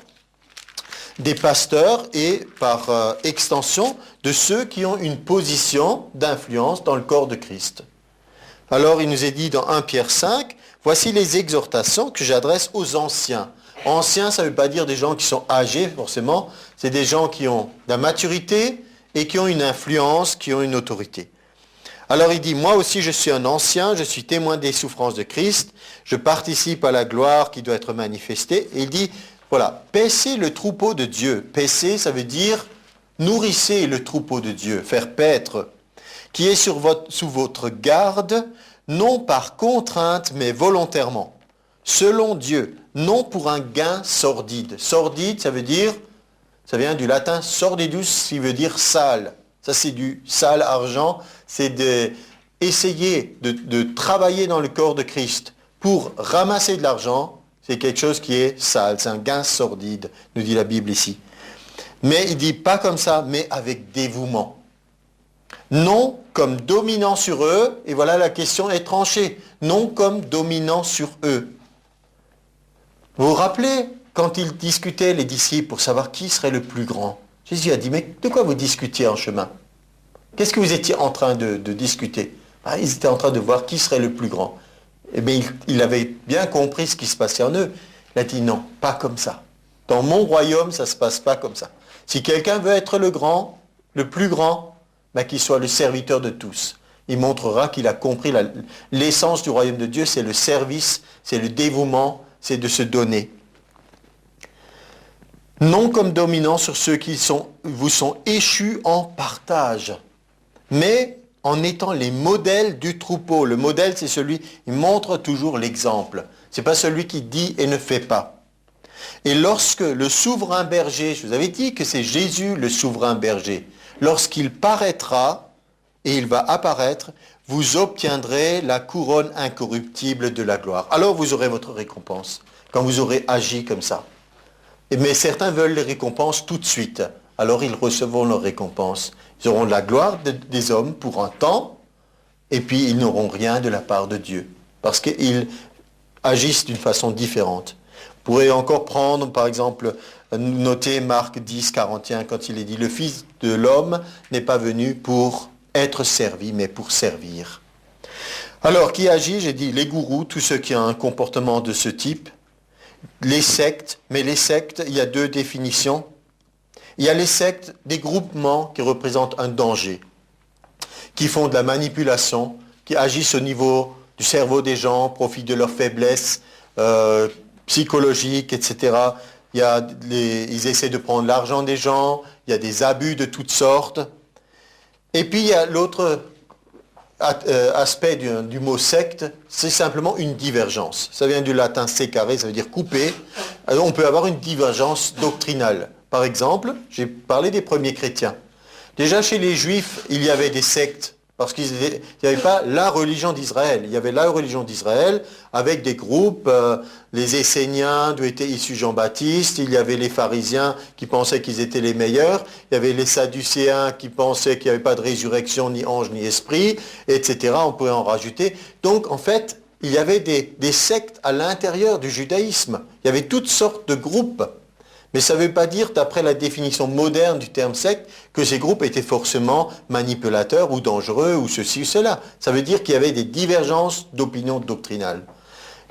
des pasteurs et par extension de ceux qui ont une position d'influence dans le corps de Christ. Alors il nous est dit dans 1 Pierre 5, voici les exhortations que j'adresse aux anciens. Anciens, ça ne veut pas dire des gens qui sont âgés forcément, c'est des gens qui ont de la maturité et qui ont une influence, qui ont une autorité. Alors il dit, moi aussi je suis un ancien, je suis témoin des souffrances de Christ, je participe à la gloire qui doit être manifestée. Et il dit, voilà, paissez le troupeau de Dieu. Paissez, ça veut dire nourrissez le troupeau de Dieu, faire paître, qui est sous votre garde, non par contrainte, mais volontairement, selon Dieu, non pour un gain sordide. Sordide, ça vient du latin sordidus, qui veut dire sale. Ça, c'est du sale argent, c'est d'essayer de travailler dans le corps de Christ pour ramasser de l'argent, c'est quelque chose qui est sale, c'est un gain sordide, nous dit la Bible ici. Mais il dit pas comme ça, mais avec dévouement. Non comme dominant sur eux, et voilà la question est tranchée, non comme dominant sur eux. Vous vous rappelez, quand ils discutaient, les disciples, pour savoir qui serait le plus grand, Jésus a dit, mais de quoi vous discutiez en chemin? Qu'est-ce que vous étiez en train de discuter? Ils étaient en train de voir qui serait le plus grand. Eh bien, il avait bien compris ce qui se passait en eux. Il a dit, non, pas comme ça. Dans mon royaume, ça ne se passe pas comme ça. Si quelqu'un veut être le grand, le plus grand, qu'il soit le serviteur de tous. Il montrera qu'il a compris l'essence du royaume de Dieu, c'est le service, c'est le dévouement, c'est de se donner. Non comme dominant sur ceux qui vous sont échus en partage, mais en étant les modèles du troupeau. Le modèle, c'est celui qui montre toujours l'exemple. Ce n'est pas celui qui dit et ne fait pas. Et lorsque le souverain berger, je vous avais dit que c'est Jésus le souverain berger, lorsqu'il paraîtra, et il va apparaître, vous obtiendrez la couronne incorruptible de la gloire. Alors vous aurez votre récompense, quand vous aurez agi comme ça. Mais certains veulent les récompenses tout de suite. Alors ils recevront leur récompense. Ils auront la gloire des hommes pour un temps, et puis ils n'auront rien de la part de Dieu, parce qu'ils agissent d'une façon différente. Vous pourrez encore prendre, par exemple, noter Marc 10, 41, quand il est dit « Le Fils de l'homme n'est pas venu pour être servi, mais pour servir. » Alors, qui agit? J'ai dit les gourous, tous ceux qui ont un comportement de ce type, les sectes, mais les sectes, il y a deux définitions. Il y a les sectes, des groupements qui représentent un danger, qui font de la manipulation, qui agissent au niveau du cerveau des gens, profitent de leur faiblesse psychologique, etc. Ils essaient de prendre l'argent des gens, il y a des abus de toutes sortes. Et puis il y a l'autre aspect du mot secte, c'est simplement une divergence. Ça vient du latin secare, ça veut dire couper. Alors, on peut avoir une divergence doctrinale. Par exemple, j'ai parlé des premiers chrétiens. Déjà chez les Juifs, il y avait des sectes, parce qu'il n'y avait pas la religion d'Israël. Il y avait la religion d'Israël avec des groupes, les Esséniens d'où était issu Jean-Baptiste, il y avait les pharisiens qui pensaient qu'ils étaient les meilleurs, il y avait les sadducéens qui pensaient qu'il n'y avait pas de résurrection, ni ange, ni esprit, etc. On pourrait en rajouter. Donc en fait, il y avait des sectes à l'intérieur du judaïsme. Il y avait toutes sortes de groupes. Mais ça ne veut pas dire, d'après la définition moderne du terme secte, que ces groupes étaient forcément manipulateurs ou dangereux ou ceci ou cela. Ça veut dire qu'il y avait des divergences d'opinion doctrinales.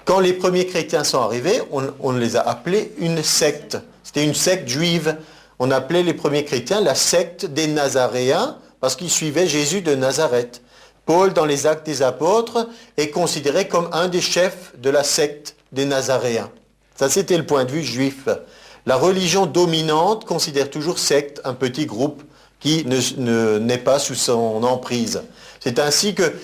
Quand les premiers chrétiens sont arrivés, on les a appelés une secte. C'était une secte juive. On appelait les premiers chrétiens la secte des Nazaréens parce qu'ils suivaient Jésus de Nazareth. Paul, dans les Actes des Apôtres, est considéré comme un des chefs de la secte des Nazaréens. Ça, c'était le point de vue juif. La religion dominante considère toujours secte un petit groupe qui n'est pas sous son emprise. C'est ainsi que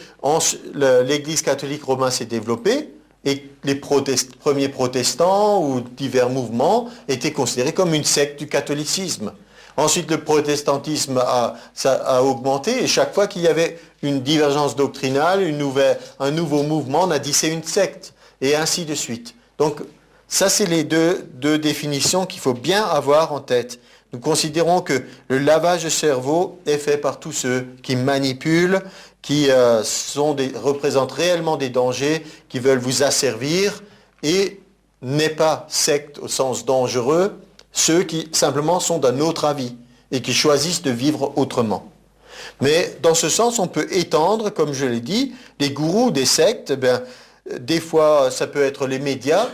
l'Église catholique romaine s'est développée et les premiers protestants ou divers mouvements étaient considérés comme une secte du catholicisme. Ensuite, le protestantisme a augmenté et chaque fois qu'il y avait une divergence doctrinale, un nouveau mouvement, on a dit c'est une secte et ainsi de suite. Donc, ça, c'est les deux définitions qu'il faut bien avoir en tête. Nous considérons que le lavage de cerveau est fait par tous ceux qui manipulent, qui représentent réellement des dangers, qui veulent vous asservir, et n'est pas secte au sens dangereux, ceux qui simplement sont d'un autre avis et qui choisissent de vivre autrement. Mais dans ce sens, on peut étendre, comme je l'ai dit, les gourous des sectes, des fois ça peut être les médias,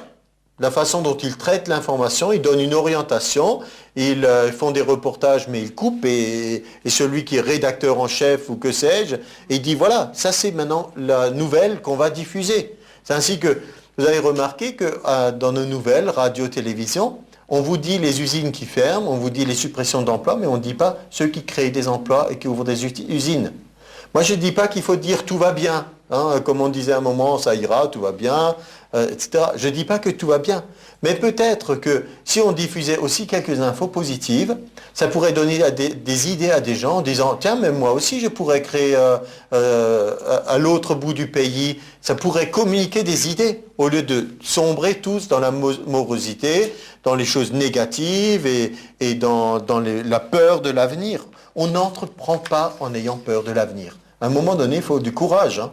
la façon dont ils traitent l'information, ils donnent une orientation, ils font des reportages, mais ils coupent, et celui qui est rédacteur en chef ou que sais-je, il dit voilà, ça c'est maintenant la nouvelle qu'on va diffuser. C'est ainsi que vous avez remarqué que dans nos nouvelles, radio, télévision, on vous dit les usines qui ferment, on vous dit les suppressions d'emplois, mais on ne dit pas ceux qui créent des emplois et qui ouvrent des usines. Moi, je ne dis pas qu'il faut dire tout va bien, hein, comme on disait à un moment, ça ira, tout va bien, etc. Je ne dis pas que tout va bien. Mais peut-être que si on diffusait aussi quelques infos positives, ça pourrait donner des idées à des gens en disant, tiens, même moi aussi, je pourrais créer à l'autre bout du pays, ça pourrait communiquer des idées, au lieu de sombrer tous dans la morosité, dans les choses négatives et dans la peur de l'avenir. On n'entreprend pas en ayant peur de l'avenir. À un moment donné, il faut du courage, hein.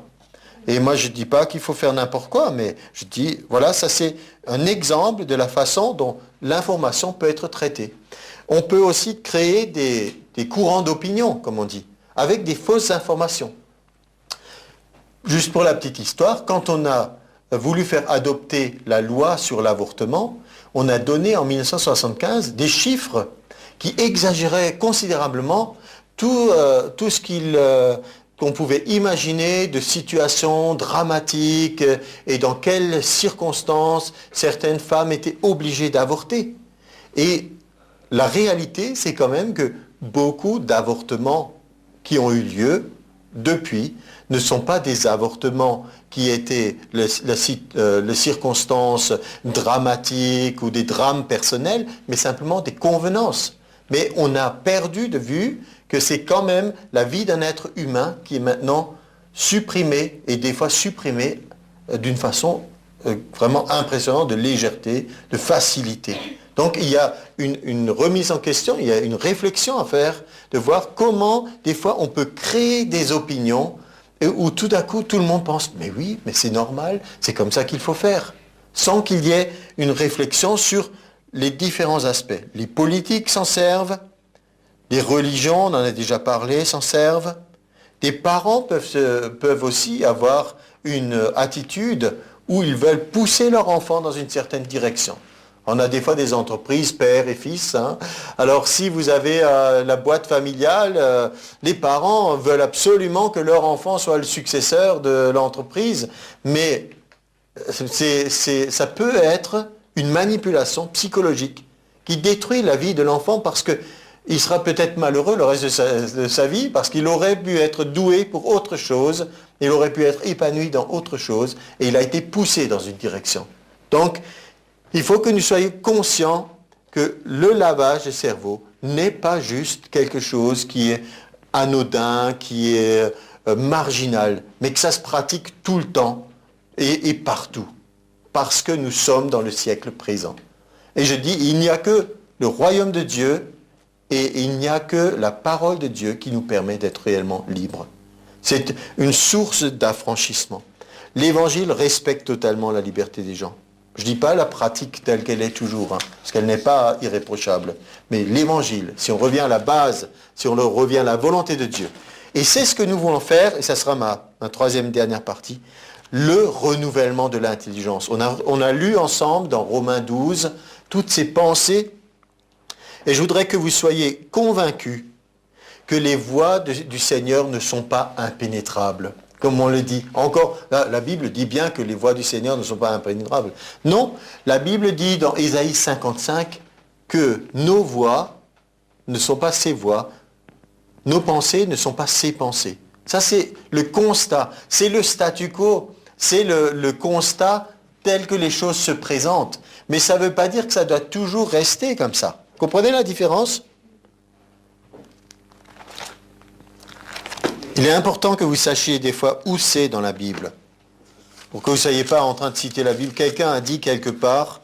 Et moi, je ne dis pas qu'il faut faire n'importe quoi, mais je dis, voilà, ça c'est un exemple de la façon dont l'information peut être traitée. On peut aussi créer des courants d'opinion, comme on dit, avec des fausses informations. Juste pour la petite histoire, quand on a voulu faire adopter la loi sur l'avortement, on a donné en 1975 des chiffres qui exagéraient considérablement tout ce qu'on pouvait imaginer de situations dramatiques et dans quelles circonstances certaines femmes étaient obligées d'avorter. Et la réalité, c'est quand même que beaucoup d'avortements qui ont eu lieu depuis ne sont pas des avortements qui étaient les circonstances dramatiques ou des drames personnels, mais simplement des convenances. Mais on a perdu de vue que c'est quand même la vie d'un être humain qui est maintenant supprimée, et des fois supprimée d'une façon vraiment impressionnante, de légèreté, de facilité. Donc il y a une remise en question, il y a une réflexion à faire, de voir comment des fois on peut créer des opinions où tout d'un coup tout le monde pense « mais oui, mais c'est normal, c'est comme ça qu'il faut faire », sans qu'il y ait une réflexion sur les différents aspects. Les politiques s'en servent, les religions, on en a déjà parlé, s'en servent. Des parents peuvent aussi avoir une attitude où ils veulent pousser leur enfant dans une certaine direction. On a des fois des entreprises, père et fils, hein. Alors si vous avez la boîte familiale, les parents veulent absolument que leur enfant soit le successeur de l'entreprise, mais ça peut être une manipulation psychologique qui détruit la vie de l'enfant parce qu'il sera peut-être malheureux le reste de sa vie parce qu'il aurait pu être doué pour autre chose, il aurait pu être épanoui dans autre chose et il a été poussé dans une direction. Donc, il faut que nous soyons conscients que le lavage des cerveaux n'est pas juste quelque chose qui est anodin, qui est marginal, mais que ça se pratique tout le temps et partout, parce que nous sommes dans le siècle présent. Et je dis, il n'y a que le royaume de Dieu et il n'y a que la parole de Dieu qui nous permet d'être réellement libres. C'est une source d'affranchissement. L'Évangile respecte totalement la liberté des gens. Je ne dis pas la pratique telle qu'elle est toujours, hein, parce qu'elle n'est pas irréprochable. Mais l'Évangile, si on revient à la base, si on revient à la volonté de Dieu, et c'est ce que nous voulons faire, et ça sera ma troisième dernière partie, le renouvellement de l'intelligence. On a lu ensemble dans Romains 12 toutes ces pensées, et je voudrais que vous soyez convaincus que les voies du Seigneur ne sont pas impénétrables. Comme on le dit. Encore, la Bible dit bien que les voies du Seigneur ne sont pas impénétrables. Non, la Bible dit dans Ésaïe 55 que nos voies ne sont pas ses voies, nos pensées ne sont pas ses pensées. Ça, c'est le constat, c'est le statu quo, c'est le constat tel que les choses se présentent. Mais ça ne veut pas dire que ça doit toujours rester comme ça. Comprenez la différence ? Il est important que vous sachiez des fois où c'est dans la Bible. Pour que vous ne soyez pas en train de citer la Bible. Quelqu'un a dit quelque part,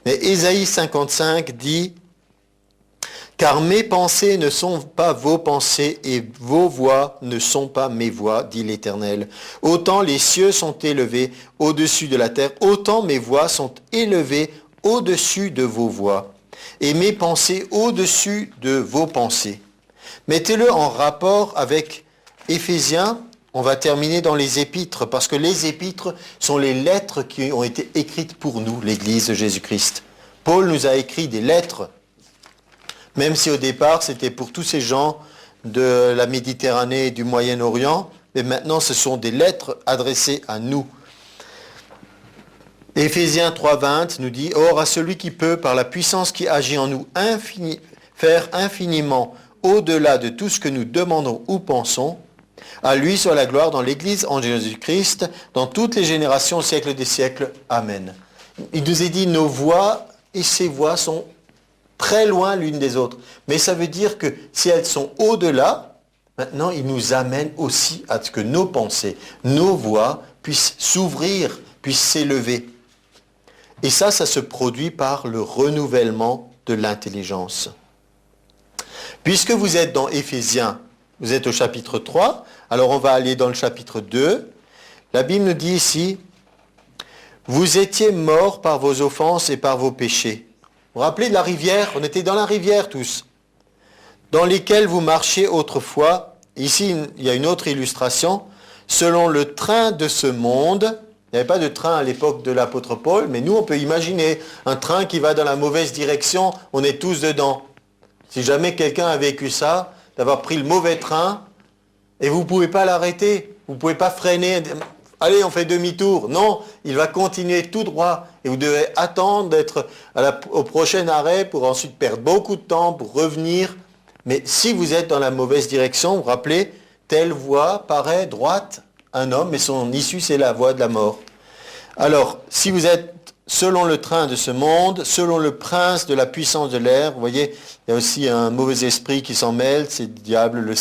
mais Ésaïe 55 dit « Car mes pensées ne sont pas vos pensées et vos voix ne sont pas mes voix, dit l'Éternel. Autant les cieux sont élevés au-dessus de la terre, autant mes voix sont élevées au-dessus de vos voix, et mes pensées au-dessus de vos pensées. » Mettez-le en rapport avec Éphésiens on va terminer dans les épîtres, parce que les épîtres sont les lettres qui ont été écrites pour nous, l'Église de Jésus-Christ. Paul nous a écrit des lettres, même si au départ c'était pour tous ces gens de la Méditerranée et du Moyen-Orient, mais maintenant ce sont des lettres adressées à nous. Éphésiens 3,20 nous dit « Or à celui qui peut, par la puissance qui agit en nous, faire infiniment au-delà de tout ce que nous demandons ou pensons, à lui soit la gloire dans l'Église en Jésus-Christ, dans toutes les générations, au siècle des siècles. Amen. » Il nous est dit nos voix et ses voix sont très loin l'une des autres. Mais ça veut dire que si elles sont au-delà, maintenant il nous amène aussi à ce que nos pensées, nos voix puissent s'ouvrir, puissent s'élever. Et ça se produit par le renouvellement de l'intelligence. Puisque vous êtes dans Éphésiens, vous êtes au chapitre 3, alors on va aller dans le chapitre 2. La Bible nous dit ici, « Vous étiez morts par vos offenses et par vos péchés. » Vous vous rappelez de la rivière? On était dans la rivière tous. « Dans lesquels vous marchiez autrefois. » Ici, il y a une autre illustration. « Selon le train de ce monde. » Il n'y avait pas de train à l'époque de l'apôtre Paul, mais nous, on peut imaginer un train qui va dans la mauvaise direction, on est tous dedans. Si jamais quelqu'un a vécu ça, d'avoir pris le mauvais train, et vous ne pouvez pas l'arrêter, vous ne pouvez pas freiner, allez, on fait demi-tour. Non, il va continuer tout droit, et vous devez attendre d'être au prochain arrêt pour ensuite perdre beaucoup de temps, pour revenir. Mais si vous êtes dans la mauvaise direction, vous vous rappelez, telle voie paraît droite, un homme, mais son issue, c'est la voie de la mort. Alors, si vous êtes selon le train de ce monde, selon le prince de la puissance de l'air, vous voyez, il y a aussi un mauvais esprit qui s'en mêle, c'est le diable,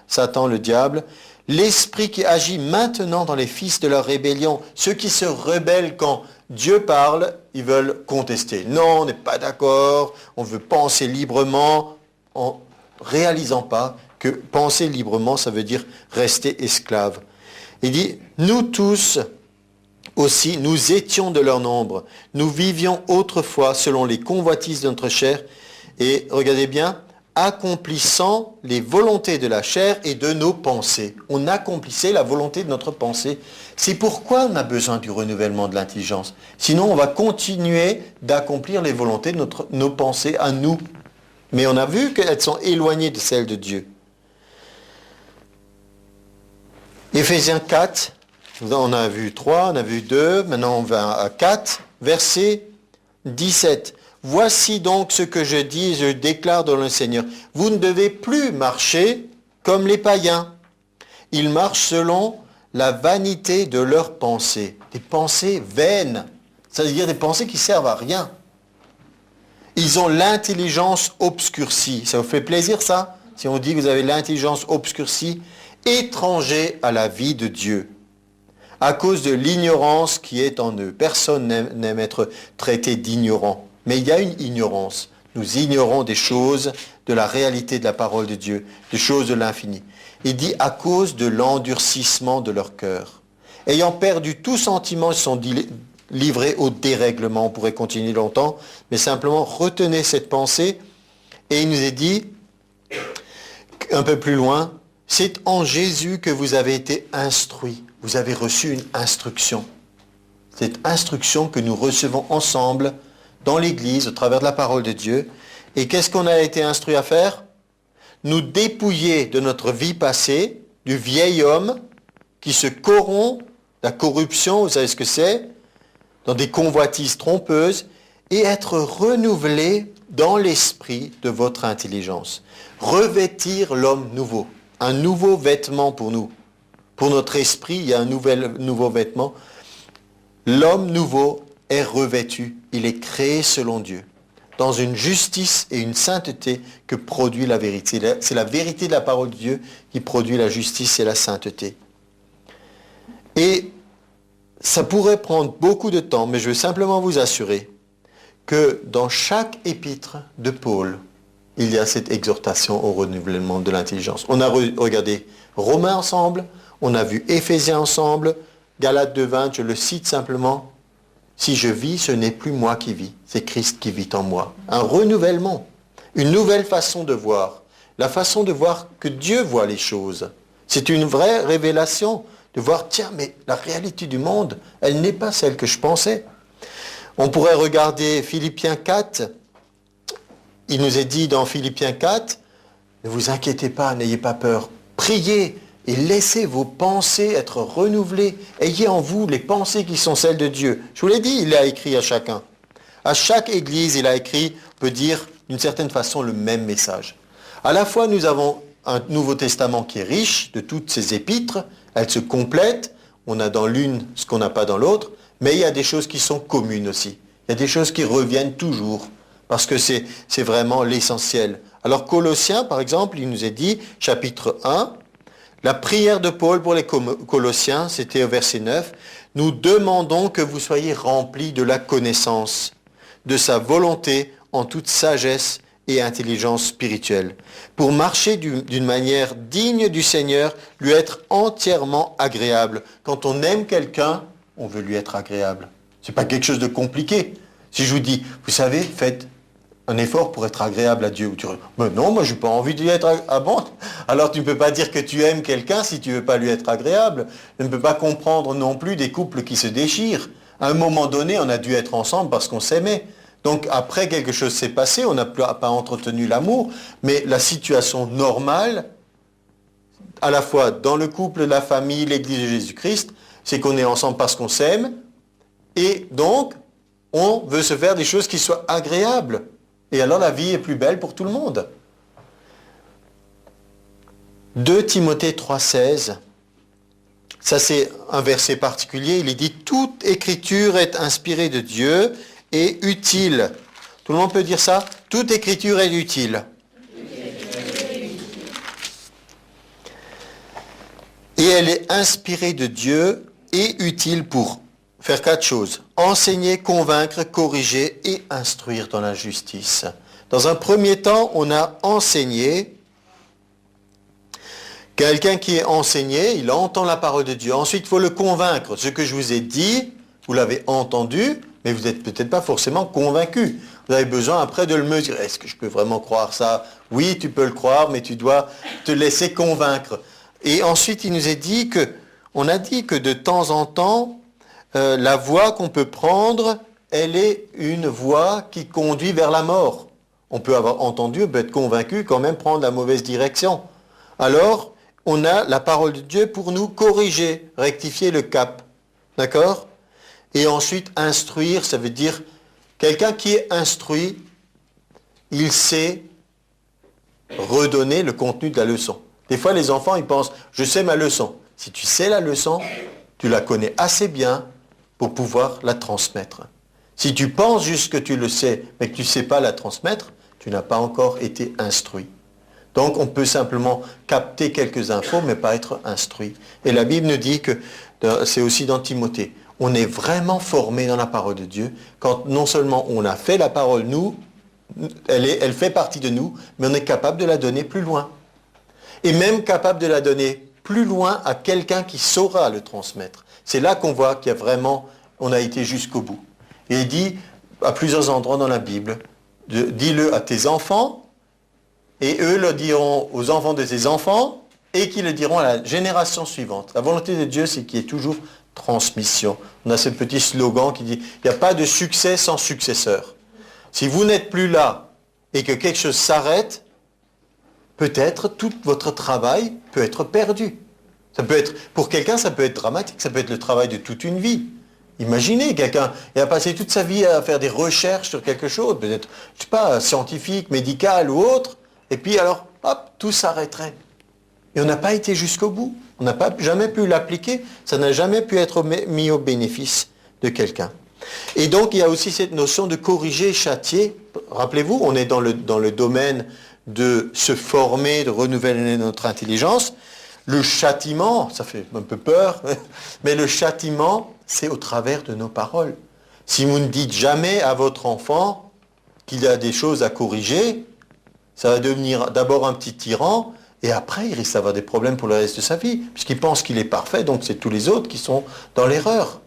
Satan, le diable. L'esprit qui agit maintenant dans les fils de leur rébellion, ceux qui se rebellent quand Dieu parle, ils veulent contester. Non, on n'est pas d'accord, on veut penser librement, en réalisant pas que penser librement, ça veut dire rester esclave. Il dit, nous tous aussi, nous étions de leur nombre. Nous vivions autrefois selon les convoitises de notre chair et, regardez bien, accomplissant les volontés de la chair et de nos pensées. On accomplissait la volonté de notre pensée. C'est pourquoi on a besoin du renouvellement de l'intelligence. Sinon, on va continuer d'accomplir les volontés de nos pensées à nous. Mais on a vu qu'elles sont éloignées de celles de Dieu. Éphésiens 4, on a vu 3, on a vu 2, maintenant on va à 4, verset 17. Voici donc ce que je dis, je déclare dans le Seigneur. Vous ne devez plus marcher comme les païens. Ils marchent selon la vanité de leurs pensées. Des pensées vaines, c'est-à-dire des pensées qui servent à rien. Ils ont l'intelligence obscurcie. Ça vous fait plaisir ça? Si on dit que vous avez l'intelligence obscurcie, étrangers à la vie de Dieu, à cause de l'ignorance qui est en eux. Personne n'aime être traité d'ignorant, mais il y a une ignorance. Nous ignorons des choses, de la réalité de la parole de Dieu, des choses de l'infini. Il dit à cause de l'endurcissement de leur cœur. Ayant perdu tout sentiment, ils sont livrés au dérèglement. On pourrait continuer longtemps, mais simplement retenez cette pensée. Et il nous est dit, un peu plus loin, c'est en Jésus que vous avez été instruits. Vous avez reçu une instruction. Cette instruction que nous recevons ensemble dans l'Église, au travers de la parole de Dieu. Et qu'est-ce qu'on a été instruits à faire? Nous dépouiller de notre vie passée, du vieil homme qui se corrompt, la corruption, vous savez ce que c'est, dans des convoitises trompeuses, et être renouvelé dans l'esprit de votre intelligence. Revêtir l'homme nouveau. Un nouveau vêtement pour nous. Pour notre esprit, il y a un nouveau vêtement. L'homme nouveau est revêtu. Il est créé selon Dieu. Dans une justice et une sainteté que produit la vérité. C'est la vérité de la parole de Dieu qui produit la justice et la sainteté. Et ça pourrait prendre beaucoup de temps, mais je veux simplement vous assurer que dans chaque épître de Paul, il y a cette exhortation au renouvellement de l'intelligence. On a regardé Romains ensemble, on a vu Éphésiens ensemble, Galates 2:20, je le cite simplement. Si je vis, ce n'est plus moi qui vis, c'est Christ qui vit en moi. Un renouvellement, une nouvelle façon de voir, la façon de voir que Dieu voit les choses, C'est une vraie révélation de voir, tiens, mais la réalité du monde, elle n'est pas celle que je pensais. On pourrait regarder Philippiens 4. Il nous est dit dans Philippiens 4, ne vous inquiétez pas, n'ayez pas peur. Priez et laissez vos pensées être renouvelées. Ayez en vous les pensées qui sont celles de Dieu. Je vous l'ai dit, il a écrit à chacun. À chaque église, il a écrit, on peut dire, d'une certaine façon, le même message. À la fois, nous avons un Nouveau Testament qui est riche de toutes ces épîtres. Elles se complètent. On a dans l'une ce qu'on n'a pas dans l'autre. Mais il y a des choses qui sont communes aussi. Il y a des choses qui reviennent toujours. Parce que c'est vraiment l'essentiel. Alors Colossiens, par exemple, il nous est dit, chapitre 1, la prière de Paul pour les Colossiens, c'était au verset 9, « Nous demandons que vous soyez remplis de la connaissance, de sa volonté en toute sagesse et intelligence spirituelle, pour marcher d'une manière digne du Seigneur, lui être entièrement agréable. » Quand on aime quelqu'un, on veut lui être agréable. Ce n'est pas quelque chose de compliqué. Si je vous dis, vous savez, faites un effort pour être agréable à Dieu. Mais non, moi je n'ai pas envie de lui être agréable. Ah bon? Alors tu ne peux pas dire que tu aimes quelqu'un si tu ne veux pas lui être agréable. Tu ne peux pas comprendre non plus des couples qui se déchirent. À un moment donné, on a dû être ensemble parce qu'on s'aimait. Donc après, quelque chose s'est passé, on n'a pas entretenu l'amour, mais la situation normale, à la fois dans le couple, la famille, l'Église de Jésus-Christ, c'est qu'on est ensemble parce qu'on s'aime, et donc on veut se faire des choses qui soient agréables. Et alors la vie est plus belle pour tout le monde. 2 Timothée 3,16, ça c'est un verset particulier, il est dit « Toute écriture est inspirée de Dieu et utile ». Tout le monde peut dire ça? Toute écriture est utile. Et elle est inspirée de Dieu et utile pour faire 4 choses. Enseigner, convaincre, corriger et instruire dans la justice. Dans un premier temps, on a enseigné. Quelqu'un qui est enseigné, il entend la parole de Dieu. Ensuite, il faut le convaincre. Ce que je vous ai dit, vous l'avez entendu, mais vous n'êtes peut-être pas forcément convaincu. Vous avez besoin après de le mesurer. Est-ce que je peux vraiment croire ça? Oui, tu peux le croire, mais tu dois te laisser convaincre. Et ensuite, il nous est dit que, on a dit que de temps en temps, la voie qu'on peut prendre, elle est une voie qui conduit vers la mort. On peut avoir entendu, on peut être convaincu, quand même prendre la mauvaise direction. Alors, on a la parole de Dieu pour nous corriger, rectifier le cap. D'accord? Et ensuite, instruire, ça veut dire, quelqu'un qui est instruit, il sait redonner le contenu de la leçon. Des fois, les enfants, ils pensent, je sais ma leçon. Si tu sais la leçon, tu la connais assez bien pour pouvoir la transmettre. Si tu penses juste que tu le sais, mais que tu ne sais pas la transmettre, tu n'as pas encore été instruit. Donc, on peut simplement capter quelques infos, mais pas être instruit. Et la Bible nous dit que, c'est aussi dans Timothée, on est vraiment formé dans la parole de Dieu, quand non seulement on a fait la parole, nous, elle fait partie de nous, mais on est capable de la donner plus loin. Et même capable de la donner plus loin à quelqu'un qui saura le transmettre. C'est là qu'on voit qu'il y a vraiment, on a été jusqu'au bout. Et il dit, à plusieurs endroits dans la Bible, dis-le à tes enfants, et eux le diront aux enfants de tes enfants, et qui le diront à la génération suivante. La volonté de Dieu, c'est qu'il y ait toujours transmission. On a ce petit slogan qui dit, il n'y a pas de succès sans successeur. Si vous n'êtes plus là, et que quelque chose s'arrête, peut-être tout votre travail peut être perdu. Ça peut être, pour quelqu'un, ça peut être dramatique, ça peut être le travail de toute une vie. Imaginez, quelqu'un il a passé toute sa vie à faire des recherches sur quelque chose, peut-être, je ne sais pas, scientifique, médical ou autre, et puis alors, hop, tout s'arrêterait. Et on n'a pas été jusqu'au bout. On n'a jamais pu l'appliquer, ça n'a jamais pu être mis au bénéfice de quelqu'un. Et donc, il y a aussi cette notion de corriger, châtier. Rappelez-vous, on est dans le domaine de se former, de renouveler notre intelligence. Le châtiment, ça fait un peu peur, mais le châtiment, c'est au travers de nos paroles. Si vous ne dites jamais à votre enfant qu'il y a des choses à corriger, ça va devenir d'abord un petit tyran, et après, il risque d'avoir des problèmes pour le reste de sa vie, puisqu'il pense qu'il est parfait, donc c'est tous les autres qui sont dans l'erreur.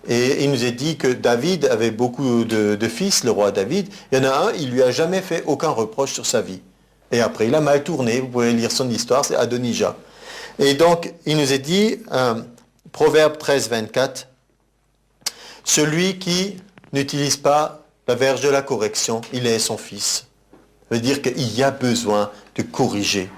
Et il nous est dit que David avait beaucoup de fils, le roi David. Il y en a un, il lui a jamais fait aucun reproche sur sa vie. Et après, il a mal tourné, vous pouvez lire son histoire, c'est Adonijah. Et donc, il nous est dit, Proverbe 13, 24, celui qui n'utilise pas la verge de la correction, il est son fils. Ça veut dire qu'il y a besoin de corriger.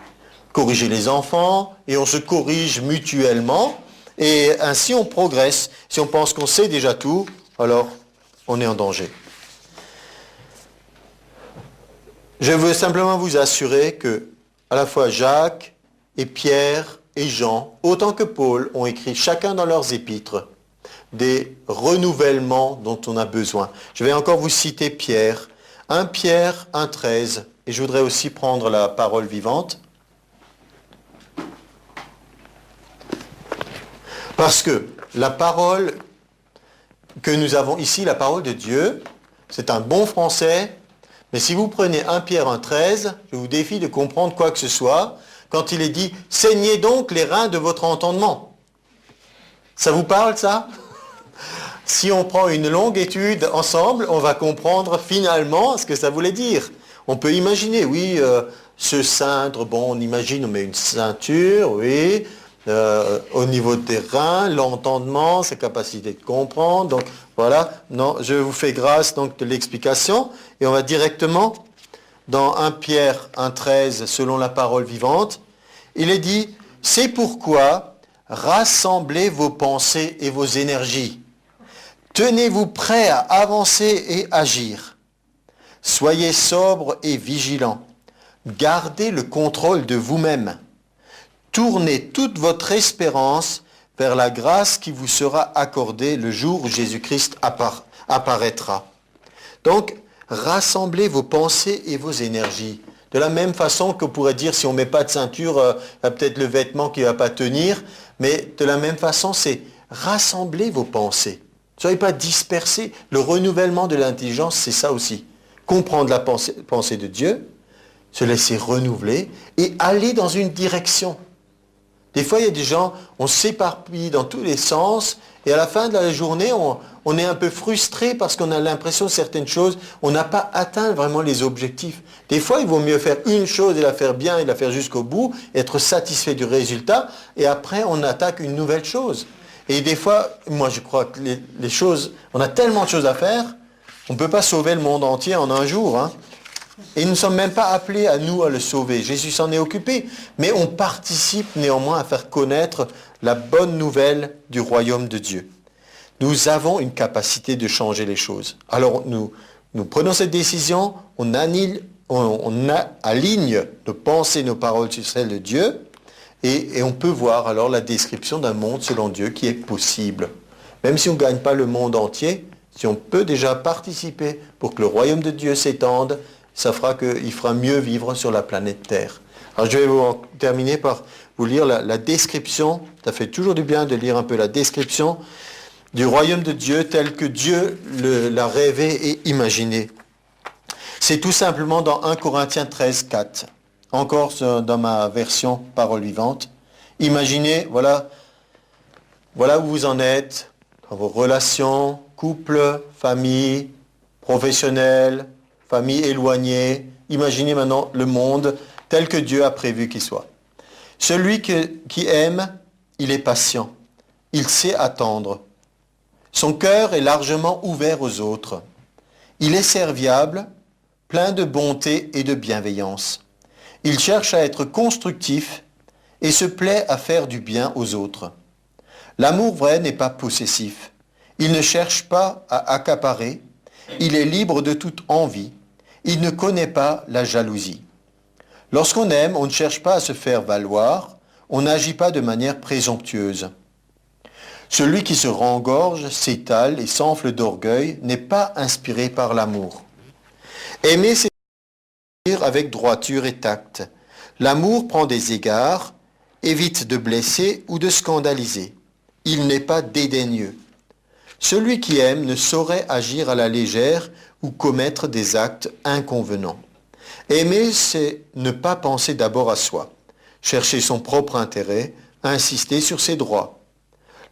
Corriger les enfants, et on se corrige mutuellement, et ainsi on progresse. Si on pense qu'on sait déjà tout, alors on est en danger. Je veux simplement vous assurer que à la fois Jacques et Pierre et Jean, autant que Paul, ont écrit chacun dans leurs épîtres des renouvellements dont on a besoin. Je vais encore vous citer Pierre, 1 Pierre 1,13, et je voudrais aussi prendre la parole vivante. Parce que la parole que nous avons ici, la parole de Dieu, c'est un bon français, mais si vous prenez 1 Pierre 1,13, je vous défie de comprendre quoi que ce soit, quand il est dit « Saignez donc les reins de votre entendement ». Ça vous parle, ça? Si on prend une longue étude ensemble, on va comprendre finalement ce que ça voulait dire. On peut imaginer, oui, se ceindre, bon, on imagine, on met une ceinture, oui, au niveau des reins, l'entendement, sa capacité de comprendre, donc voilà, non, je vous fais grâce donc de l'explication, et on va directement dans 1 Pierre 1,13, selon la parole vivante, il est dit, c'est pourquoi rassemblez vos pensées et vos énergies. Tenez-vous prêts à avancer et agir. Soyez sobres et vigilants. Gardez le contrôle de vous-même. Tournez toute votre espérance vers la grâce qui vous sera accordée le jour où Jésus-Christ apparaîtra. Donc, rassemblez vos pensées et vos énergies. De la même façon qu'on pourrait dire, si on ne met pas de ceinture, il y a peut-être le vêtement qui ne va pas tenir, mais de la même façon, c'est rassembler vos pensées. Ne soyez pas dispersés. Le renouvellement de l'intelligence, c'est ça aussi. Comprendre la pensée de Dieu, se laisser renouveler et aller dans une direction. Des fois, il y a des gens, on s'éparpille dans tous les sens et à la fin de la journée, on est un peu frustré parce qu'on a l'impression de certaines choses, on n'a pas atteint vraiment les objectifs. Des fois, il vaut mieux faire une chose et la faire bien et la faire jusqu'au bout, être satisfait du résultat et après, on attaque une nouvelle chose. Et des fois, moi je crois que les choses, on a tellement de choses à faire, on ne peut pas sauver le monde entier en un jour. Hein. Et nous ne sommes même pas appelés à nous à le sauver. Jésus s'en est occupé. Mais on participe néanmoins à faire connaître la bonne nouvelle du royaume de Dieu. Nous avons une capacité de changer les choses. Alors nous prenons cette décision, on aligne nos pensées, nos paroles sur celles de Dieu, et on peut voir alors la description d'un monde selon Dieu qui est possible. Même si on ne gagne pas le monde entier, si on peut déjà participer pour que le royaume de Dieu s'étende, ça fera qu'il fera mieux vivre sur la planète Terre. Alors je vais terminer par vous lire la description, ça fait toujours du bien de lire un peu la description du royaume de Dieu tel que Dieu l'a rêvé et imaginé. C'est tout simplement dans 1 Corinthiens 13, 4. Encore dans ma version parole vivante. Imaginez, voilà où vous en êtes, dans vos relations, couple, famille, professionnel, famille éloignée. Imaginez maintenant le monde tel que Dieu a prévu qu'il soit. Celui qui aime, il est patient. Il sait attendre. Son cœur est largement ouvert aux autres. Il est serviable, plein de bonté et de bienveillance. Il cherche à être constructif et se plaît à faire du bien aux autres. L'amour vrai n'est pas possessif. Il ne cherche pas à accaparer. Il est libre de toute envie. Il ne connaît pas la jalousie. Lorsqu'on aime, on ne cherche pas à se faire valoir. On n'agit pas de manière présomptueuse. Celui qui se rengorge, s'étale et s'enfle d'orgueil n'est pas inspiré par l'amour. Aimer, c'est agir avec droiture et tact. L'amour prend des égards, évite de blesser ou de scandaliser. Il n'est pas dédaigneux. Celui qui aime ne saurait agir à la légère ou commettre des actes inconvenants. Aimer, c'est ne pas penser d'abord à soi, chercher son propre intérêt, insister sur ses droits.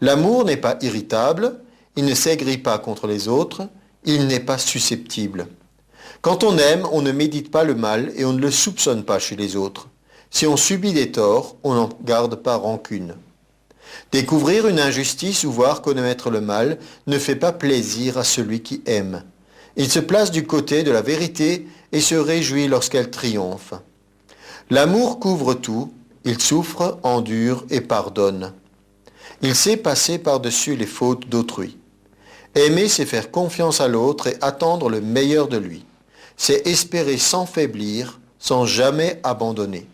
L'amour n'est pas irritable, il ne s'aigrit pas contre les autres, il n'est pas susceptible. Quand on aime, on ne médite pas le mal et on ne le soupçonne pas chez les autres. Si on subit des torts, on n'en garde pas rancune. Découvrir une injustice ou voir connaître le mal ne fait pas plaisir à celui qui aime. Il se place du côté de la vérité et se réjouit lorsqu'elle triomphe. L'amour couvre tout, il souffre, endure et pardonne. Il sait passer par-dessus les fautes d'autrui. Aimer, c'est faire confiance à l'autre et attendre le meilleur de lui. C'est espérer sans faiblir, sans jamais abandonner.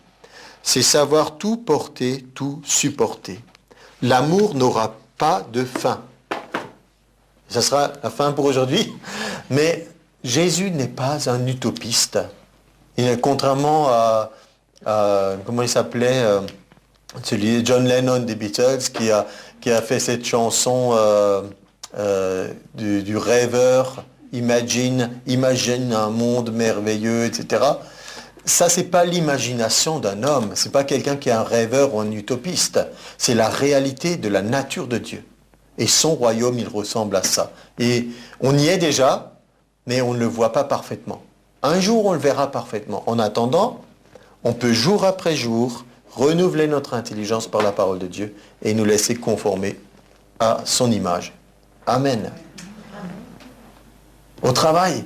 C'est savoir tout porter, tout supporter. L'amour n'aura pas de fin. Ça sera la fin pour aujourd'hui. Mais Jésus n'est pas un utopiste. Contrairement à comment il s'appelait, celui de John Lennon des Beatles, qui a fait cette chanson du rêveur, imagine un monde merveilleux, etc. Ça, c'est pas l'imagination d'un homme, c'est pas quelqu'un qui est un rêveur ou un utopiste, c'est la réalité de la nature de Dieu. Et son royaume, il ressemble à ça. Et on y est déjà, mais on ne le voit pas parfaitement. Un jour, on le verra parfaitement. En attendant, on peut jour après jour renouveler notre intelligence par la parole de Dieu et nous laisser conformer à son image. Amen. Au travail.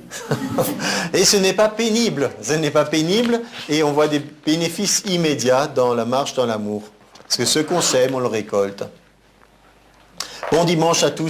Et ce n'est pas pénible. Ce n'est pas pénible et on voit des bénéfices immédiats dans la marche dans l'amour. Parce que ce qu'on sème, on le récolte. Bon dimanche à tous.